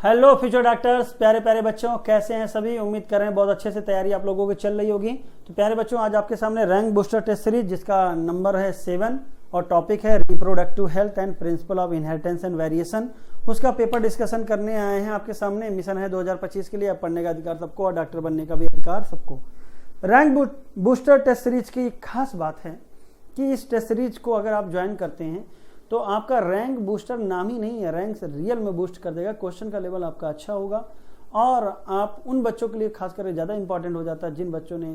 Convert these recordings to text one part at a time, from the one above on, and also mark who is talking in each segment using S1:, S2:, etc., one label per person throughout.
S1: Hello future doctors, प्यारे प्यारे बच्चों, कैसे हैं सभी। उम्मीद कर रहे हैं बहुत अच्छे से तैयारी आप लोगों की चल रही होगी। तो प्यारे बच्चों, आज आपके सामने रैंक बूस्टर टेस्ट सीरीज जिसका नंबर है 7 और टॉपिक है reproductive health and principle of inheritance and variation, उसका पेपर डिस्कशन करने आए हैं आपके सामने। मिशन है 2025 के लिए। अब पढ़ने का अधिकार सबको और डॉक्टर बनने का भी अधिकार सबको। रैंक बूस्टर टेस्ट सीरीज की खास बात है कि इस टेस्ट सीरीज को अगर आप ज्वाइन करते हैं तो आपका रैंक बूस्टर नाम ही नहीं है, रैंक से रियल में बूस्ट कर देगा। क्वेश्चन का लेवल आपका अच्छा होगा और आप उन बच्चों के लिए खास करके ज़्यादा इंपॉर्टेंट हो जाता है जिन बच्चों ने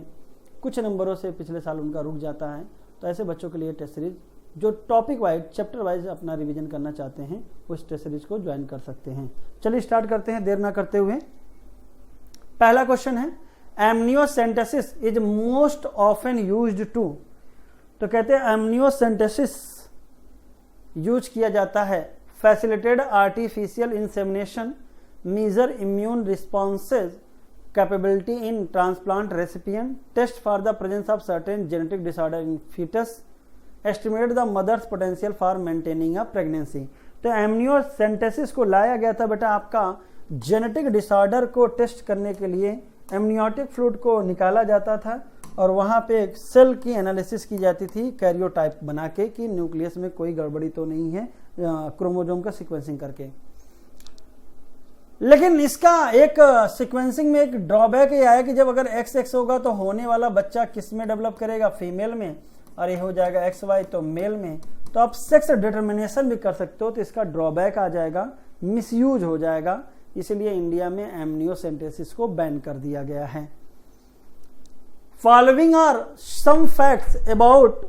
S1: कुछ नंबरों से पिछले साल उनका रुक जाता है। तो ऐसे बच्चों के लिए टेस्ट सीरीज जो टॉपिक वाइज चैप्टर वाइज अपना रिवीजन करना चाहते हैं उस टेस्ट सीरीज को ज्वाइन कर सकते हैं। चलिए स्टार्ट करते हैं देर ना करते हुए। पहला क्वेश्चन है, amniocentesis is most often used to. तो कहते हैं एमनियोसेंटेसिस यूज किया जाता है facilitated artificial insemination, major immune responses, capability in transplant recipient, test for the presence of certain genetic disorder in foetus, estimate the mother's potential for maintaining a pregnancy. तो amniocentesis को लाया गया था बेटा आपका जेनेटिक डिसऑर्डर को test करने के लिए। एमनियोटिक फ्लूइड को निकाला जाता था और वहाँ पे एक सेल की एनालिसिस की जाती थी कैरियोटाइप बना के कि न्यूक्लियस में कोई गड़बड़ी तो नहीं है, क्रोमोसोम का सीक्वेंसिंग करके। लेकिन इसका एक सीक्वेंसिंग में एक ड्रॉबैक ये आया कि जब अगर XX होगा तो होने वाला बच्चा किस में डेवलप करेगा, फीमेल में, और ये हो जाएगा XY तो मेल में। तो आप सेक्स डिटर्मिनेशन भी कर सकते हो, तो इसका ड्रॉबैक आ जाएगा, मिसयूज हो जाएगा। इसलिए इंडिया में एमनियोसेंटेसिस को बैन कर दिया गया है। Following are some facts about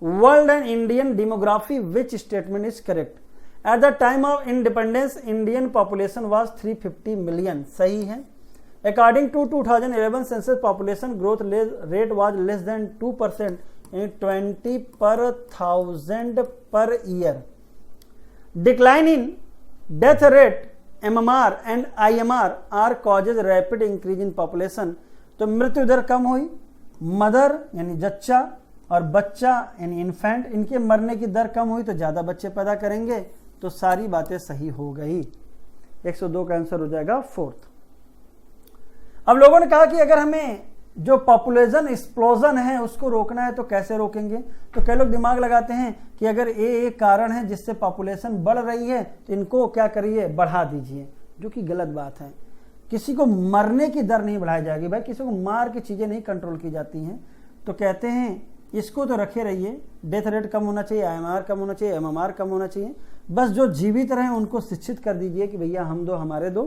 S1: world and Indian demography. Which statement is correct? At the time of independence, Indian population was 350 million. सही है। According to 2011 census, population growth rate was less than 2% in 20 per 1000 per year. Decline in death rate, MMR and IMR are causes rapid increase in population. तो मृत्यु दर कम हुई, mother यानी जच्चा और बच्चा यानी इन्फेंट, इनके मरने की दर कम हुई तो ज़्यादा बच्चे पैदा करेंगे। तो सारी बातें सही हो गई। 102 का आंसर हो जाएगा 4th। अब लोगों ने कहा कि अगर हमें जो पॉपुलेशन एक्सप्लोजन है उसको रोकना है तो कैसे रोकेंगे। तो कई लोग दिमाग लगाते हैं कि अगर ये एक कारण है जिससे पॉपुलेशन बढ़ रही है तो इनको क्या करिए, बढ़ा दीजिए, जो कि गलत बात है। किसी को मरने की दर नहीं बढ़ाई जाएगी भाई, किसी को मार की चीज़ें नहीं कंट्रोल की जाती हैं। तो कहते हैं इसको तो रखे रहिए, डेथ रेट कम होना चाहिए, IMR कम होना चाहिए, MMR कम होना चाहिए। बस जो जीवित रहें उनको शिक्षित कर दीजिए कि भैया हम दो हमारे दो,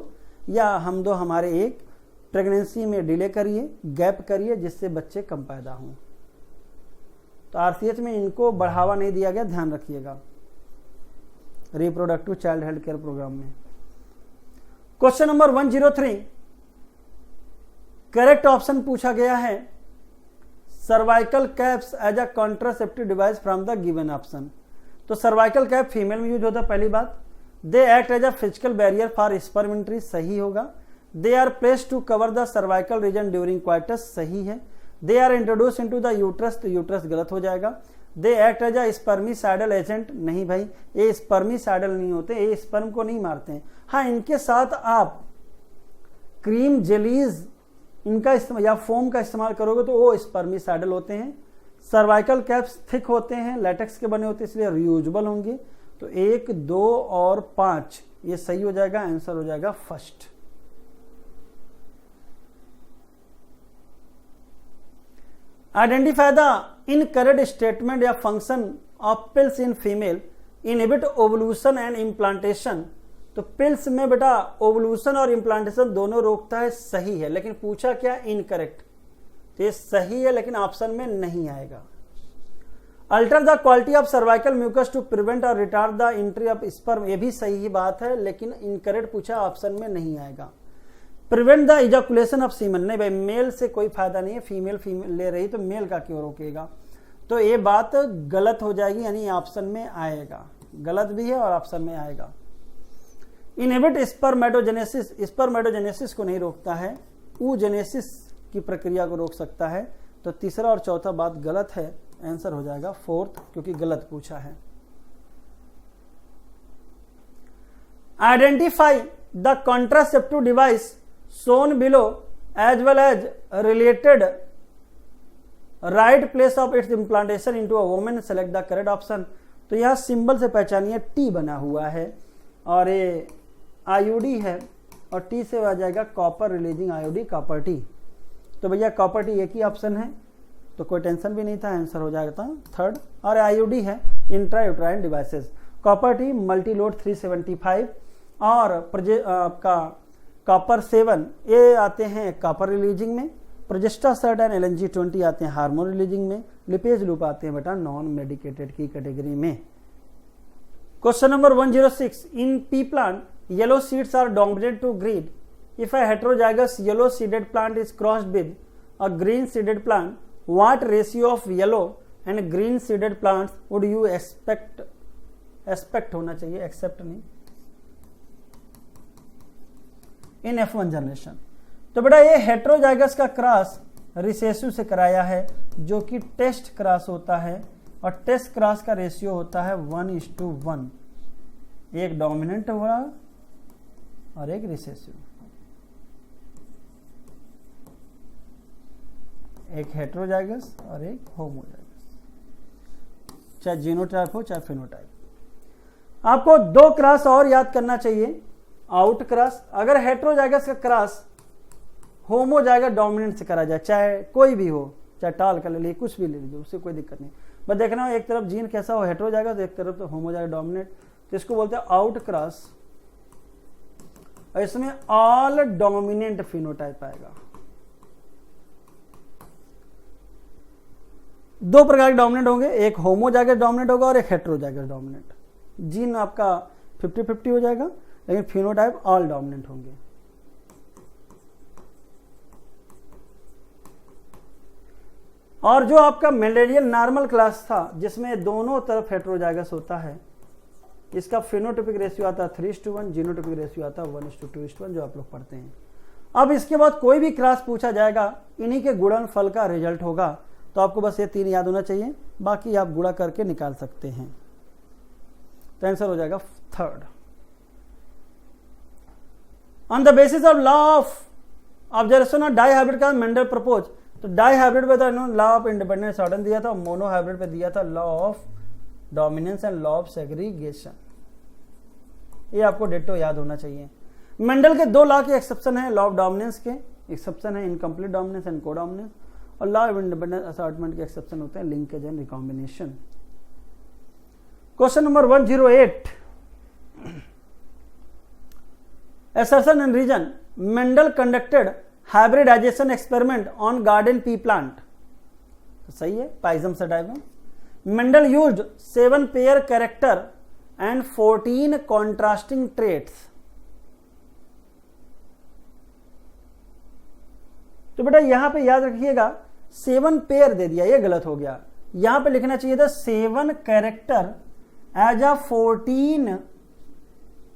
S1: या हम दो हमारे एक, प्रेगनेंसी में डिले करिए, गैप करिए, जिससे बच्चे कम पैदा हों। तो RCH में इनको बढ़ावा नहीं दिया गया, ध्यान रखिएगा, reproductive child health care programme में। क्वेश्चन नंबर 103, करेक्ट ऑप्शन पूछा गया है cervical caps as a contraceptive device from the given option. तो सर्वाइकल कैप फीमेल में यूज होता है, पहली बात। They act as a physical barrier for sperm entry, सही होगा। They are placed to cover the cervical region during coitus, सही है। They are introduce into the uterus, तो यूट्रस गलत हो जाएगा। They act as a spermicidal agent, नहीं भाई, ये स्पर्मिसाइडल नहीं होते, ये स्पर्म को नहीं मारते हैं। हाँ, इनके साथ आप क्रीम, जेलीज इनका इस्तेमाल या फोम का इस्तेमाल करोगे तो वो स्पर्मिसाइडल होते हैं। सर्वाइकल कैप्स थिक होते हैं, लेटेक्स के बने होते हैं, इसलिए रियूजेबल होंगे। तो 1, 2 और 5 ये सही हो जाएगा, आंसर हो जाएगा first. Identify the incorrect statement या function of pills in female inhibit ovulation and implantation. तो पिल्स में बेटा ओवुलेशन और इम्प्लांटेशन दोनों रोकता है, सही है। लेकिन पूछा क्या, इनकरेक्ट, तो ये सही है लेकिन ऑप्शन में नहीं आएगा। Alter the quality of cervical mucus to prevent और retard the entry of sperm, ये भी सही बात है लेकिन इनकरेक्ट पूछा, ऑप्शन में नहीं आएगा। Prevent the ejaculation of semen, नहीं भाई, मेल से कोई फायदा नहीं है, फीमेल ले रही तो मेल का क्यों रोकेगा। तो ये बात गलत हो जाएगी, यानी ऑप्शन में आएगा, गलत भी है और ऑप्शन में आएगा। इनहिबिट स्पर्मेटोजेनेसिस, स्पर्मेटोजेनेसिस को नहीं रोकता है, oogenesis की प्रक्रिया को रोक सकता है। तो तीसरा और चौथा बात गलत है, आंसर हो जाएगा 4th, क्योंकि गलत पूछा है। Identify the contraceptive device shown below as well as related right place of its implantation into a woman, select the correct option. तो यह सिंबल से पहचानिए टी बना हुआ है और ये आईयूडी है और टी से आ जाएगा copper releasing IUD, copper T. तो भैया कॉपर टी एक ही ऑप्शन है, तो कोई टेंशन भी नहीं था, आंसर हो जाएगा थर्ड। और आईयूडी है intra uterine devices, copper T multi load 375 और आपका कॉपर 7 ये आते हैं कॉपर रिलीजिंग में, प्रोजेस्टा सर्ट एंड LNG 20 आते हैं हार्मोन रिलीजिंग में, लिपेज लूप आते हैं बेटा नॉन मेडिकेटेड की कैटेगरी में। Question number 106, in P plant yellow seeds are dominant to green. If a heterozygous yellow seeded plant is crossed with a green seeded plant, what ratio of yellow and green seeded plants would you expect होना चाहिए, accept नहीं, in F1 generation. तो बेटा ये heterozygous का cross recessive से कराया है जो कि टेस्ट क्रॉस होता है और टेस्ट क्रॉस का रेशियो होता है 1:1, एक डोमिनेंट हुआ और एक रिसेसिव, एक हेट्रोजाइगस और एक होमोजाइगस, चाहे जीनोटाइप हो चाहे फेनोटाइप। आपको दो क्रॉस और याद करना चाहिए, आउट क्रॉस। अगर हेट्रोजाइगस का क्रॉस होमोजाइगस डोमिनेंट से करा जाए, चाहे कोई भी हो, चाहे टाल का ले लीजिए, कुछ भी ले लीजिए, उससे कोई दिक्कत नहीं, बस देखना एक तरफ जीन कैसा हो हेट्रोजाइगस, एक तरफ तो होमोजाइगस डोमिनेंट, तो इसको बोलते हैं आउट क्रॉस। और इसमें ऑल डोमिनेंट फिनोटाइप आएगा। दो प्रकार के डोमिनेंट होंगे, एक होमोजाइगस डोमिनेंट होगा और एक हेट्रोजाइगस डोमिनेंट। जीन आपका 50-50 हो जाएगा, लेकिन फिनोटाइप ऑल डोमिनेंट होंगे। और जो आपका मेंडेलियन नॉर्मल क्लास था जिसमें दोनों तरफ हेट्रोजाइगस होता है, इसका फिनोटाइपिक रेशियो आता है 3:1, जीनोटाइपिक रेशियो आता है 1:2:1, जो आप लोग पढ़ते हैं। अब इसके बाद कोई भी क्रॉस पूछा जाएगा, इन्हीं के गुणनफल का रिजल्ट होगा, तो आपको बस ये 3 याद होना चाहिए, बाकी आप गुणा करके निकाल सकते हैं। तो आंसर हो जाएगा third. On the basis of law of observation of dihybrid का मेंडल प्रपोज, तो डाई हाइब्रिड पे तो इन्होंने लॉ ऑफ इंडिपेंडेंस सॉर्टन दिया था, मोनो हाइब्रिड पे दिया था law of dominance and law of segregation. ये आपको डिट्टो याद होना चाहिए। मेंडल के 2 लॉ के एक्सेप्शन है, लॉ ऑफ डोमिनेंस के एक्सेप्शन है इनकम्प्लीट डोमिनेंस एंड कोडोमिनेंस, और लॉ ऑफ इंडिपेंडेंस असॉर्टमेंट के एक्सेप्शन होते हैं linkage and recombination. Question number 108, assertion and reason, Mendel conducted hybridization experiment on garden pea plant। तो सही है, पाइजम से diagram. Mendel used 7 pair character and 14 contrasting traits। तो बेटा यहां पे याद रखिएगा 7 पेयर दे दिया, ये गलत हो गया, यहां पे लिखना चाहिए था 7 character as a 14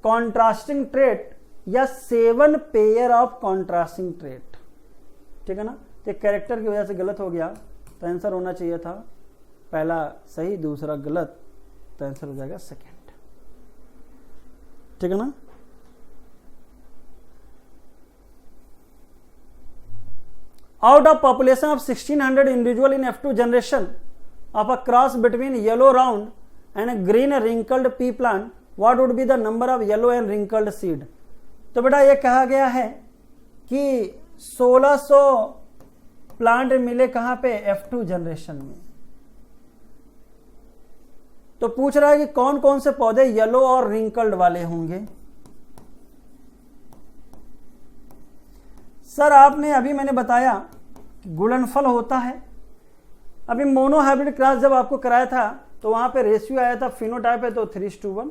S1: contrasting trait या 7 पेयर ऑफ कॉन्ट्रास्टिंग ट्रेट, ठीक है ना। तो कैरेक्टर की वजह से गलत हो गया, तो आंसर होना चाहिए था पहला सही, दूसरा गलत, तो आंसर हो जाएगा सेकंड, ठीक है ना। Out of population of 1600 individual in F2 generation of a cross between yellow round and a green wrinkled pea plant, what would be the number of yellow and wrinkled seed? तो बेटा ये कहा गया है कि 1600 प्लांट मिले कहां पे, F2 जनरेशन में। तो पूछ रहा है कि कौन कौन से पौधे येलो और रिंकल्ड वाले होंगे। सर आपने अभी मैंने बताया गुणनफल होता है। अभी मोनो हाइब्रिड क्रॉस जब आपको कराया था तो वहां पे रेशियो आया था, फिनोटाइप है तो 3:1,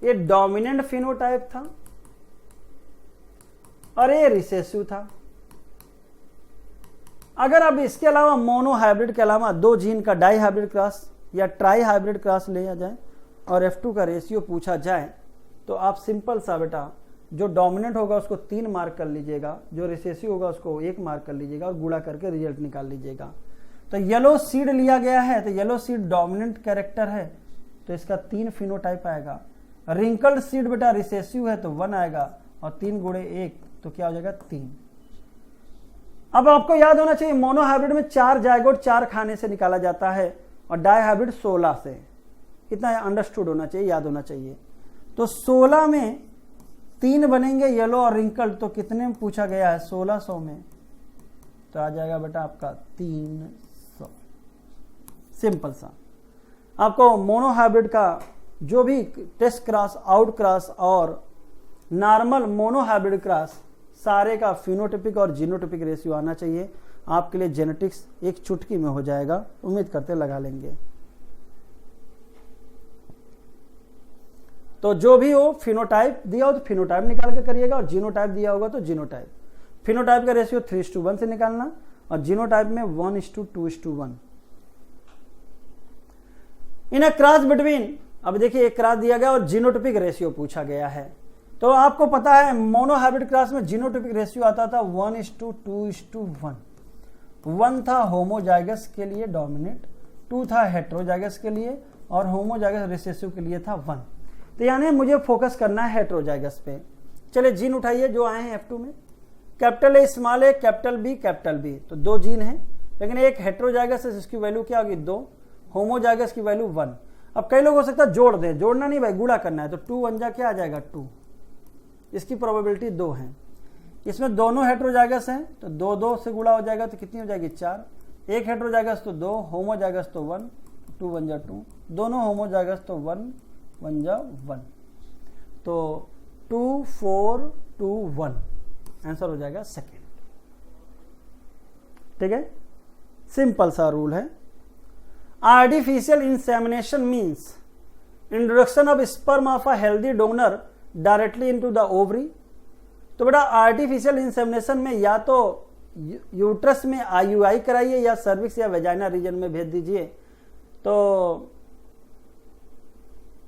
S1: ये डोमिनेंट फिनोटाइप था और ये रिसेसिव था। अगर अब इसके अलावा मोनो हाइब्रिड के अलावा 2 जीन का डाई हाइब्रिड क्रॉस या ट्राई हाइब्रिड क्रॉस लिया जाए और F2 का रेशियो पूछा जाए, तो आप सिंपल सा बेटा जो डोमिनेंट होगा उसको 3 मार्क कर लीजिएगा, जो रिसेसिव होगा उसको 1 मार्क कर लीजिएगा और गुणा करके रिजल्ट निकाल लीजिएगा। तो येलो सीड लिया गया है, तो येलो सीड डोमिनेंट कैरेक्टर है, तो इसका 3 फिनोटाइप आएगा। रिंकल्ड सीड बेटा रिसेसिव है तो 1 आएगा, और 3 गुणे 1 तो क्या हो जाएगा 3। अब आपको याद होना चाहिए मोनोहाइब्रिड में 4 जायगोट 4 खाने से निकाला जाता है और डाइहाइब्रिड 16 से। कितना अंडरस्टूड होना चाहिए, याद होना चाहिए। तो 16 में 3 बनेंगे येलो और रिंकल्ड, तो कितने में पूछा गया है 1600 में, तो आ जाएगा बेटा आपका 300। सिंपल सा। आपको मोनोहाइब्रिड का जो भी टेस्ट क्रॉस, आउट क्रॉस और नॉर्मल मोनोहाइब्रिड क्रॉस सारे का फिनोटिपिक और जीनोटिपिक रेशियो आना चाहिए। आपके लिए जेनेटिक्स एक चुटकी में हो जाएगा, उम्मीद करते लगा लेंगे। तो जो भी हो फिनोटाइप दिया हो तो फिनोटाइप निकाल के करिएगा, और जीनोटाइप दिया होगा तो जीनोटाइप। फिनोटाइप का रेशियो 3:1 से निकालना, और जीनोटाइप में 1:2:1। इन अ क्रॉस बिटवीन, अब देखिए एक क्रॉस दिया गया और जीनोटिपिक रेशियो पूछा गया है। तो आपको पता है मोनोहाइब्रिड क्रॉस में जीनोटिपिक रेशियो आता था 1:2:1। 1 था होमोजाइगस के लिए डोमिनेट, 2 था हेट्रोजाइगस के लिए, और होमोजाइगस रिसेसिव के लिए था 1। तो यानी मुझे फोकस करना है हेट्रोजाइगस पे। चलिए जीन उठाइए जो आए हैं F2 में। Capital A, small a, capital B, capital B, तो 2 जीन हैं, लेकिन एक हेट्रोजाइगस है जिसकी वैल्यू क्या होगी 2, होमोजाइगस की वैल्यू 1। अब कई लोग हो सकता है जोड़ दें, जोड़ना नहीं भाई, गुणा करना है, तो 2 1 जा क्या आ जाएगा 2, इसकी प्रोबेबिलिटी 2 है। इसमें दोनों हेट्रोजाइगस हैं तो 2 2 से गुणा हो जाएगा तो कितनी हो जाएगी 4। एक हेट्रोजाइगस तो 2, होमोजाइगस तो 1, 2 1 जा 2, दोनों होमोजाइगस तो 1 1 जा 1, तो 2 4 2 1 आंसर हो जाएगा सेकेंड। ठीक है, सिंपल सा रूल है। Artificial insemination means introduction of sperm of a healthy donor directly into the ovary. तो बेटा आर्टिफिशियल इंसेमिनेशन में या तो यूट्रस में IUI कराइए या सर्विक्स या वेजाइना रीजन में भेज दीजिए। तो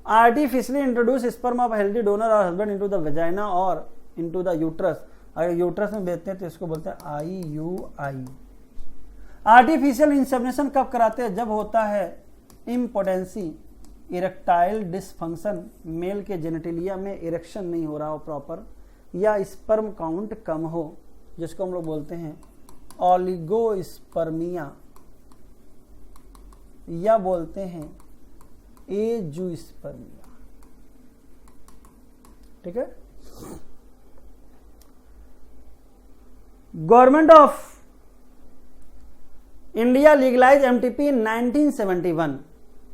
S1: artificially introduce sperm of healthy donor और हस्बैंड इनटू द वेजाइना और इनटू द यूट्रस। अगर यूट्रस में भेजते हैं तो इसको बोलते हैं IUI। आर्टिफिशियल इंसेमिनेशन कब कराते हैं? जब होता है इम्पोटेंसी, इरेक्टाइल डिसफंक्शन, मेल के जेनेटिलिया में इरेक्शन नहीं हो रहा हो प्रॉपर, या स्पर्म काउंट कम हो, जिसको हम लोग बोलते हैं ओलिगोस्पर्मिया, या बोलते हैं एजुस्पर्मिया। ठीक है। Government of India legalize MTP in 1971।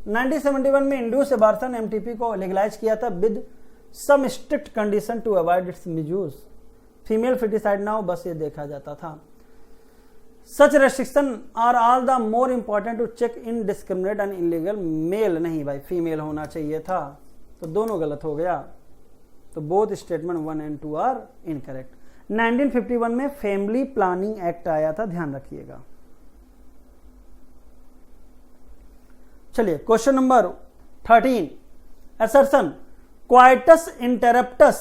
S1: 1971 में इंड्यूस एबॉर्शन MTP को लीगलाइज किया था with some strict condition to avoid its misuse. Female foeticide ना हो, बस ये देखा जाता था। Such restriction are all the more important to check in discriminate and illegal male. नहीं भाई, फीमेल होना चाहिए था, तो दोनों गलत हो गया। तो both statement 1 and 2 are incorrect. 1951 में फैमिली प्लानिंग एक्ट आया था, ध्यान रखिएगा। चलिए question number 13। Assertion coitus interruptus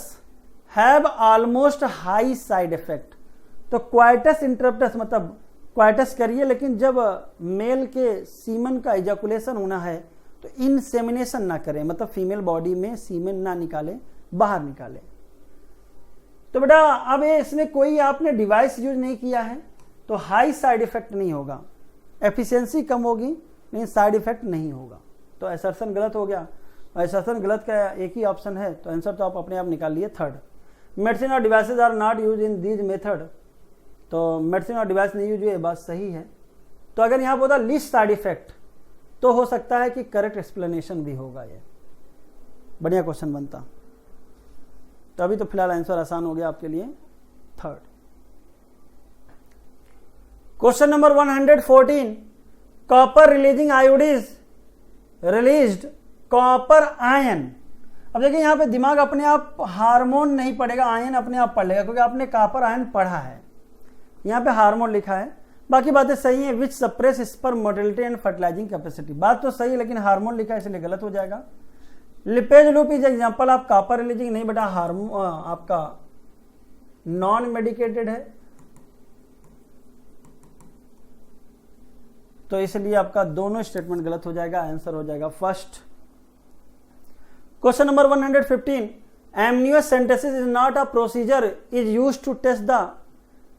S1: have almost high side effect. तो क्वाइटस इंटरप्टस मतलब क्वाइटस करिए, लेकिन जब मेल के सीमन का इजैकुलेशन होना है तो इंसेमिनेशन ना करें, मतलब फीमेल बॉडी में सीमन ना निकाले, बाहर निकाले। तो बेटा अब ये इसमें कोई आपने डिवाइस यूज नहीं किया है तो हाई साइड इफेक्ट नहीं होगा, एफिशिएंसी कम होगी लेकिन साइड इफेक्ट नहीं होगा। तो असर्शन गलत हो गया। असर्शन गलत का एक ही ऑप्शन है, तो आंसर तो आप अपने आप निकाल लिए थर्ड। मेडिसिन और devices are not use in these method. तो मेडिसिन और डिवाइस नहीं यूज हुए, बात सही है। तो अगर यहाँ बोला लीस्ट साइड इफेक्ट तो हो सकता है कि करेक्ट एक्सप्लेनेशन भी होगा, ये बढ़िया क्वेश्चन बनता। तो अभी तो फिलहाल आंसर आसान हो गया आपके लिए, third. Question number 114। Copper releasing IUDs released copper ion. अब देखिए यहाँ पे दिमाग अपने आप हार्मोन नहीं पढ़ेगा, आयन अपने आप पढ़ लेगा, क्योंकि आपने कॉपर आयन पढ़ा है। यहाँ पे हार्मोन लिखा है, बाकी बातें सही है। Which suppress sperm motility and fertilizing capacity, बात तो सही है लेकिन हार्मोन लिखा है इसलिए गलत हो जाएगा। Lipase loop is example of copper releasing, नहीं बेटा, हार्मोन आपका नॉन मेडिकेटेड है, तो इसलिए आपका दोनों स्टेटमेंट गलत हो जाएगा। आंसर हो जाएगा first. Question number 115, amniocentesis is not a procedure is used to test the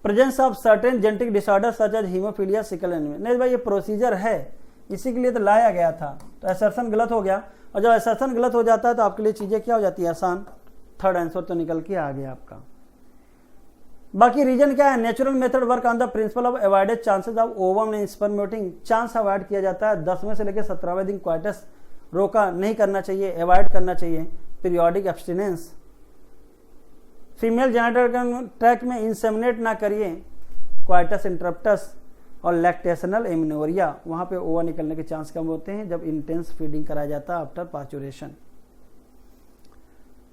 S1: presence of certain genetic disorders such as hemophilia, sickle anemia। नहीं भाई, ये प्रोसीजर है, इसी के लिए तो लाया गया था। तो असर्शन गलत हो गया, और जब असर्शन गलत हो जाता है तो आपके लिए चीजें क्या हो जाती है, आसान। थर्ड आंसर तो निकल के आ गया आपका। बाकी रीजन क्या है, natural method work on the principle of avoided chances of ovum and sperm meeting. Chance avoid किया जाता है, 10वें से लेकर 17वें दिन क्वाइटस रोका नहीं करना चाहिए, अवॉइड करना चाहिए। Periodic abstinence, female genital tract में इंसेमिनेट ना करिए, क्वाइटस इंटरप्टस और लैक्टेशनल एमिनोरिया, वहां पे ओवा निकलने के चांस कम होते हैं जब इंटेंस फीडिंग कराया जाता है after parturition.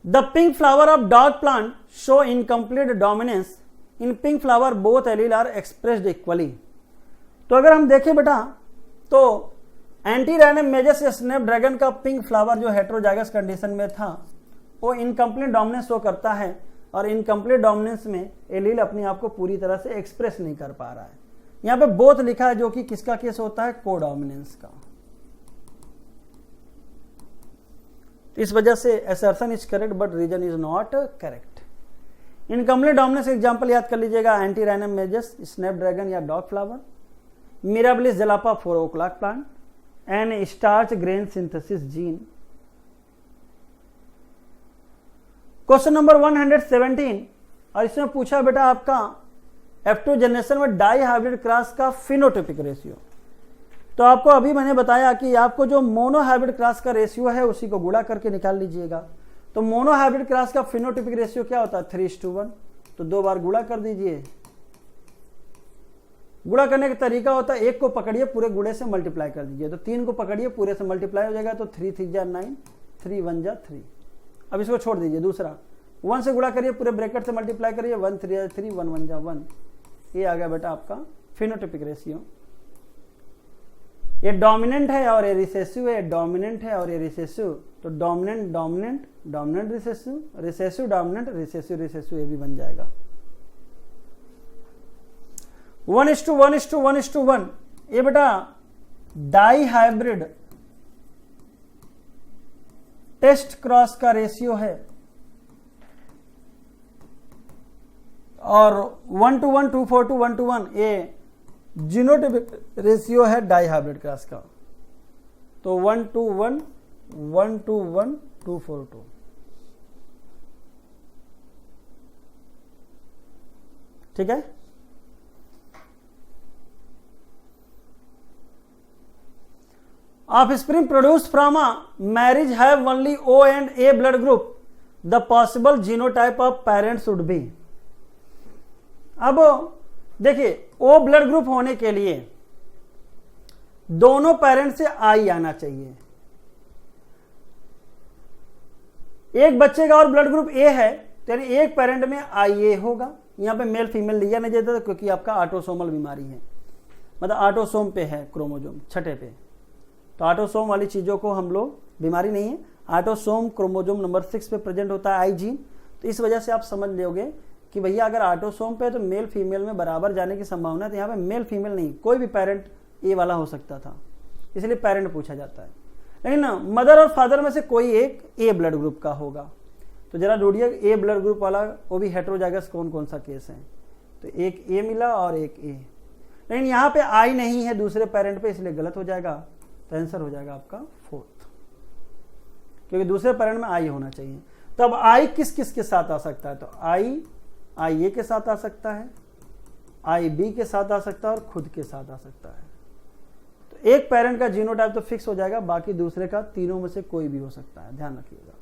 S1: The pink flower of dog plant show incomplete dominance, in pink flower both allele are expressed equally. तो अगर हम देखें बेटा तो एंटी रैनम मेजस स्नैपड्रैगन का पिंक फ्लावर जो हेटेरोजाइगस कंडीशन में था वो इनकम्प्लीट डोमिनेंस शो करता है, और इनकम्प्लीट डोमिनेंस में एलील अपने आप को पूरी तरह से एक्सप्रेस नहीं कर पा रहा है। यहां पे बोथ लिखा है, जो कि किसका केस होता है, कोडोमिनेंस का। इस वजह से assertion is correct but reason is not correct. Incomplete dominance example याद कर लीजिएगा, एंटी रैनम मेजस, स्नैपड्रैगन या dog flower, Mirabilis jalapa 4 o'clock plant and starch grain synthesis gene. Question number 117, और इसमें पूछा बेटा आपका F2 जनरेशन में डाई हाइब्रिड क्रॉस का फिनोटाइपिक रेशियो। तो आपको अभी मैंने बताया कि आपको जो मोनो हाइब्रिड क्रॉस का रेशियो है उसी को गुणा करके निकाल लीजिएगा। तो मोनो हाइब्रिड क्रॉस का फिनोटाइपिक रेशियो क्या होता है, 3:1। तो 2 बार गुणा कर दीजिए। गुणा करने का तरीका होता है, एक को पकड़िए पूरे गुणे से मल्टीप्लाई कर दीजिए, तो 3 को पकड़िए पूरे से मल्टीप्लाई हो जाएगा, तो 3 3 जा 9, 3 1 जा 3। अब इसको छोड़ दीजिए, दूसरा 1 से गुणा करिए पूरे ब्रैकेट से मल्टीप्लाई करिए, 1 3 जा 3, 1 1 जा 1। ये आ गया बेटा आपका फिनोटाइपिक रेशियो। ये डोमिनेंट है और ये रिसेसिव है, डोमिनेंट है और ये रिसेसिव, तो dominant dominant dominant recessive, recessive dominant, recessive recessive, ये भी बन जाएगा। 1:1:1:1। ये बेटा डाई हाइब्रिड टेस्ट क्रॉस का रेशियो है, और 1:1 2:4 1:1 ये जीनोटाइपिक रेशियो है डाई हाइब्रिड क्रॉस का। तो 1:1 1:1 2:4 ठीक है। Offspring produced from a marriage have only O and A blood group. The possible genotype of parents should be। अब देखिए, O ब्लड ग्रुप होने के लिए दोनों पेरेंट से I आना चाहिए। एक बच्चे का और ब्लड ग्रुप A है, तो यानी एक पेरेंट में IA होगा। यहां पे मेल फीमेल लिया नहीं जाता क्योंकि आपका ऑटोसोमल बीमारी है, मतलब ऑटोसोम पे है, क्रोमोसोम छठे पे। तो ऑटोसोम वाली चीजों को हम लोग, बीमारी नहीं है, ऑटोसोम क्रोमोसोम नंबर 6 पे प्रेजेंट होता है आई जीन। तो इस वजह से आप समझ लोगे कि भैया अगर ऑटोसोम पे तो मेल फीमेल में बराबर जाने की संभावना है, तो यहाँ पे मेल फीमेल नहीं, कोई भी पेरेंट ए वाला हो सकता था, इसलिए पेरेंट पूछा जाता है। लेकिन मदर और फादर में से कोई एक ए ब्लड ग्रुप का होगा। तो जरा ढूंढिए ए ब्लड ग्रुप वाला, वो भी हेटेरोजाइगस कौन कौन सा केस है। तो एक ए मिला और एक ए, लेकिन यहाँ पे आई नहीं है दूसरे पेरेंट पे, इसलिए गलत हो जाएगा। तो आंसर हो जाएगा आपका 4th, क्योंकि दूसरे पेरेंट में आई होना चाहिए। तो अब आई किस किस के साथ आ सकता है, तो आई ए के साथ आ सकता है, आई बी के साथ आ सकता है और खुद के साथ आ सकता है। तो एक पेरेंट का जीनोटाइप तो फिक्स हो जाएगा, बाकी दूसरे का तीनों में से कोई भी हो सकता है, ध्यान रखिएगा।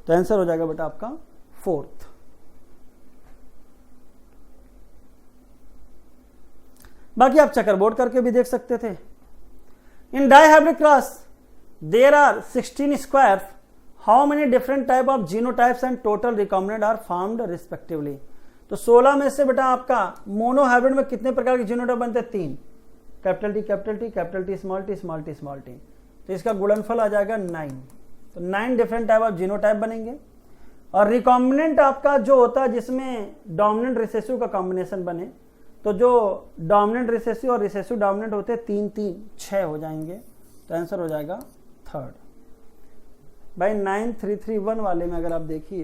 S1: तो आंसर हो जाएगा बेटा आपका 4th। बाकी आप चेकरबोर्ड करके भी देख सकते थे। In dihybrid cross, there are 16 squares. How many different type of genotypes and total recombinant are formed respectively? तो 16 में से बेटा आपका मोनो हाइब्रिड में कितने प्रकार के जीनोटाइप बनते हैं, 3, capital T capital T capital T small T small T small T. तो इसका गुणनफल आ जाएगा 9। तो 9 डिफरेंट टाइप ऑफ जीनोटाइप बनेंगे। और रिकॉम्बिनेंट आपका जो होता है जिसमें डोमिनेंट रिसेसिव का कॉम्बिनेशन बने, तो जो डोमिनेंट रिसेसिव और रिसेसिव डोमिनेंट होते हैं 3 3 6 हो जाएंगे। तो आंसर हो जाएगा 3rd। भाई 9331 वाले में अगर आप देखिए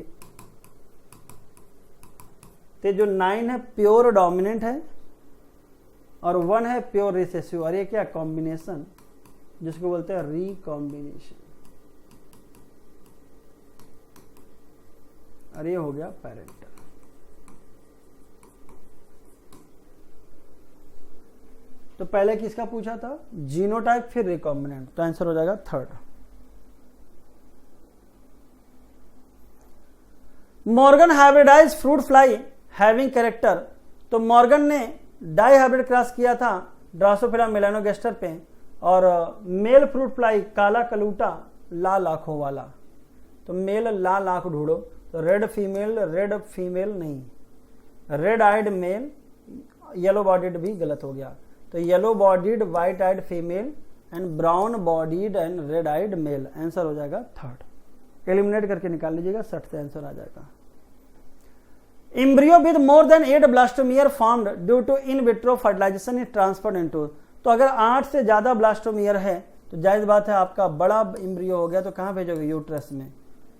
S1: तो जो 9 है प्योर डोमिनेंट है और 1 है प्योर रिसेसिव, और ये क्या कॉम्बिनेशन जिसको बोलते हैं रिकॉम्बिनेशन, और ये हो गया पेरेंटल। तो पहले किसका पूछा था, जीनोटाइप फिर रिकॉम्बिनेंट, तो आंसर हो जाएगा third. Morgan hybridise fruit fly having character, तो मॉर्गन ने डाई हाइब्रिड क्रॉस किया था ड्रासोफिला मेलानोगेस्टर पे, और मेल फ्रूट फ्लाई काला कलूटा लाल आंखों वाला, तो मेल लाल आंख ढूंढो, तो रेड फीमेल नहीं, red eyed male, yellow bodied भी गलत हो गया, तो yellow bodied white eyed female and brown bodied and red eyed male, answer हो जाएगा थर्ड। एलिमिनेट करके निकाल लीजिएगा, 60 से आंसर आ जाएगा। Embryo with more than 8 blastomere formed due to in vitro fertilisation is transferred into, तो अगर 8 से ज्यादा ब्लास्टोमियर है तो जायज बात है आपका बड़ा एम्ब्रियो हो गया तो कहां भेजोगे, यूट्रस में,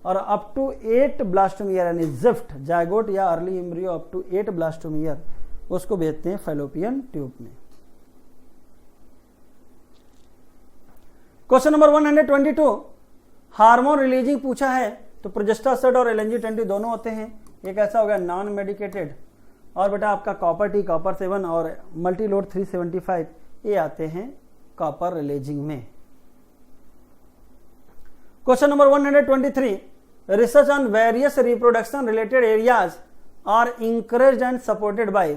S1: और अप टू 8 ब्लास्टोमियर यानी जिफ्ट जायगोट या early embryo up to 8 blastomere उसको भेजते हैं फैलोपियन ट्यूब में। क्वेश्चन नंबर 122, हार्मोन रिलीजिंग पूछा है, तो प्रोजेस्टासाइड और LNG-20 दोनों होते हैं, एक ऐसा हो गया नॉन मेडिकेटेड, और बेटा आपका कॉपर टी, कॉपर 7 और मल्टीलोड 375 ये आते हैं कॉपर रिलीजिंग में। Question number 123, research on various reproduction related areas are encouraged and supported by,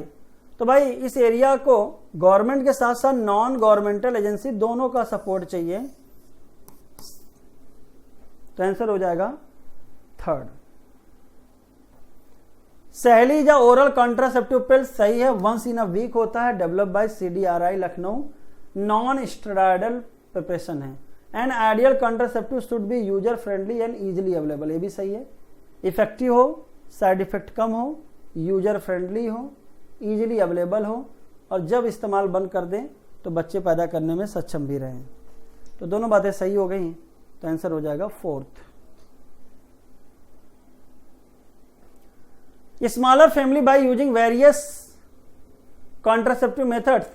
S1: तो भाई इस एरिया को गवर्नमेंट के साथ साथ नॉन गवर्नमेंटल एजेंसी दोनों का सपोर्ट चाहिए, तो आंसर हो जाएगा थर्ड। सहेली या ओरल कॉन्ट्रासेप्टिव पिल सही है, वंस इन अ वीक होता है, develop by CDRI Lucknow, non steroidal preparation है, and ideal contraceptive should be user friendly and easily available, ये भी सही है, इफेक्टिव हो, साइड इफेक्ट कम हो, यूजर फ्रेंडली हो, इजीली अवेलेबल हो, और जब इस्तेमाल बंद कर दें तो बच्चे पैदा करने में सक्षम भी रहें, तो दोनों बातें सही हो गई, तो आंसर हो जाएगा fourth. Smaller family by using various contraceptive methods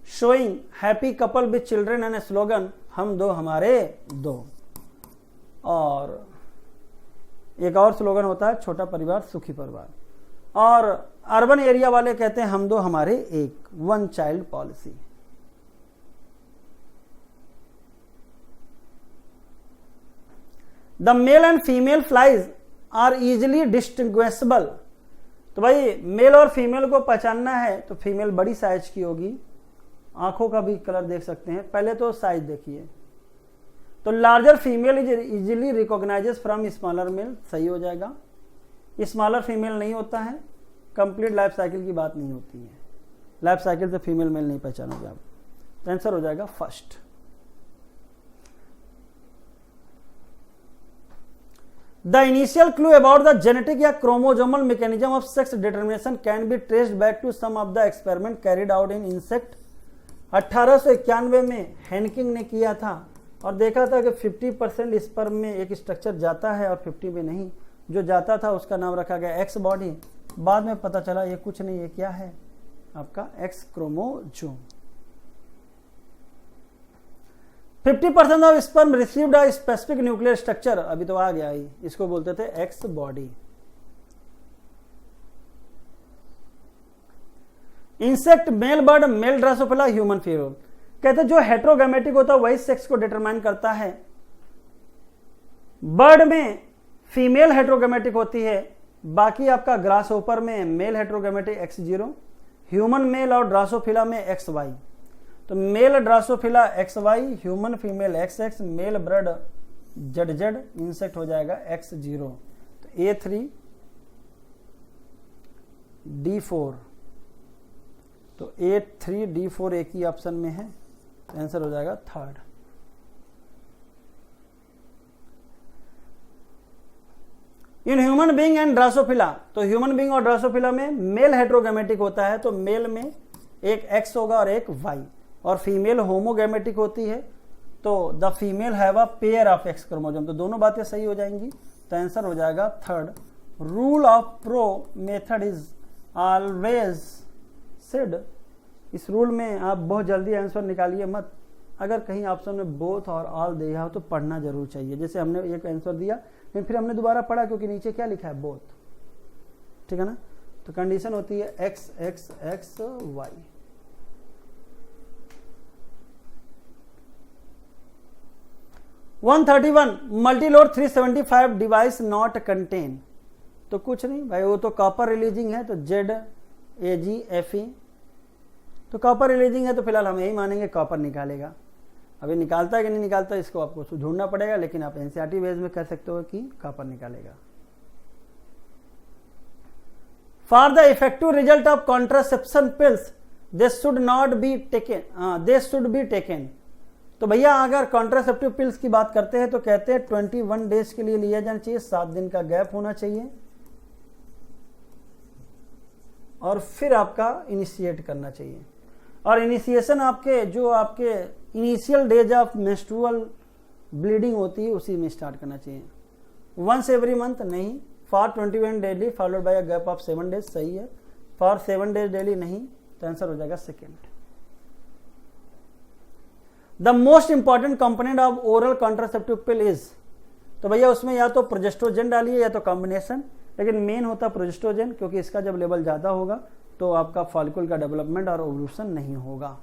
S1: showing happy couple with children and slogan हम दो हमारे दो, और एक और स्लोगन होता है छोटा परिवार सुखी परिवार, और अर्बन एरिया वाले कहते हैं हम दो हमारे एक, 1 child policy. The male and female flies are easily distinguishable, तो भाई मेल और फीमेल को पहचानना है तो फीमेल बड़ी साइज की होगी, आंखों का भी कलर देख सकते हैं, पहले तो साइज देखिए, तो larger female is easily recognises from smaller male, सही हो जाएगा। स्मॉलर फीमेल नहीं होता है, कंप्लीट लाइफ साइकिल की बात नहीं होती है, लाइफ साइकिल से फीमेल मेल नहीं पहचानोगे आप, तो आंसर हो जाएगा first. The initial clue about the genetic या chromosomal mechanism of sex determination can be traced back to some of the experiment carried out in insect. 1891 में हेनकिंग ने किया था और देखा था कि 50% स्पर्म में एक स्ट्रक्चर जाता है और 50 में नहीं, जो जाता था उसका नाम रखा गया एक्स बॉडी, बाद में पता चला ये कुछ नहीं, ये क्या है आपका X chromosome. 50% of sperm received a specific nuclear structure, अभी तो आ गया ही, इसको बोलते थे X body. Insect male bird male Drosophila human female, कहते जो हेट्रोगैमेटिक होता है वही सेक्स को डिटरमाइन करता है। बर्ड में फीमेल हेट्रोगैमेटिक होती है, बाकी आपका ग्रासहोपर में male heterogametic X0, human male और ड्रोसोफिला में XY, तो male Drosophila XY, human female XX, male bird ZZ, insect हो जाएगा X0, तो A3 D4, तो A3 D4 एक ही ऑप्शन में है, आंसर हो जाएगा third. In human being and Drosophila, तो ह्यूमन बीइंग और ड्रोसोफिला में मेल हेट्रोगैमेटिक होता है, तो मेल में एक X होगा और एक Y, और फीमेल होमोगैमेटिक होती है, तो the female have a pair of x chromosome, तो दोनों बातें सही हो जाएंगी। तो आंसर हो जाएगा third. Rule of pro method is always said, इस रूल में आप बहुत जल्दी आंसर निकालिए मत। अगर कहीं ऑप्शन में बोथ और ऑल दिया हो तो पढ़ना जरूर चाहिए। जैसे हमने एक आंसर दिया लेकिन फिर हमने दोबारा पढ़ा क्योंकि नीचे क्या लिखा है, बोथ, ठीक है ना। तो कंडीशन होती है X X X Y. Multiload 375 device not contain, तो कुछ नहीं भाई, वो तो कॉपर रिलीजिंग है, तो ZAGFE, तो कॉपर रिलीजिंग है तो फिलहाल हम यही मानेंगे कॉपर निकालेगा। अभी निकालता है कि नहीं निकालता इसको आपको ढूंढना पड़ेगा, लेकिन आप एनसीईआरटी बेस में कह सकते हो कि कॉपर निकालेगा। For the effective result of contraception pills this should not be taken, this should be taken. तो भैया अगर कॉन्ट्रासेप्टिव पिल्स की बात करते हैं तो कहते हैं 21 डेज के लिए लिया जाना चाहिए, 7 दिन का गैप होना चाहिए, और फिर आपका इनिशिएट करना चाहिए। और इनिशिएशन आपके जो आपके initial days of menstrual bleeding होती है उसी में स्टार्ट करना चाहिए। वंस एवरी मंथ नहीं, for 21 daily followed by a gap of 7 days सही है, फॉर 7 डेज डेली नहीं, तो आंसर हो जाएगा second. The most important component of oral contraceptive pill is, तो भैया उसमें या तो प्रोजेस्ट्रोजन डालिए या तो कॉम्बिनेशन, लेकिन मेन होता प्रोजेस्ट्रोजन, क्योंकि इसका जब लेवल ज्यादा होगा तो आपका फॉलिकल का डेवलपमेंट और ओव्यूलेशन नहीं होगा।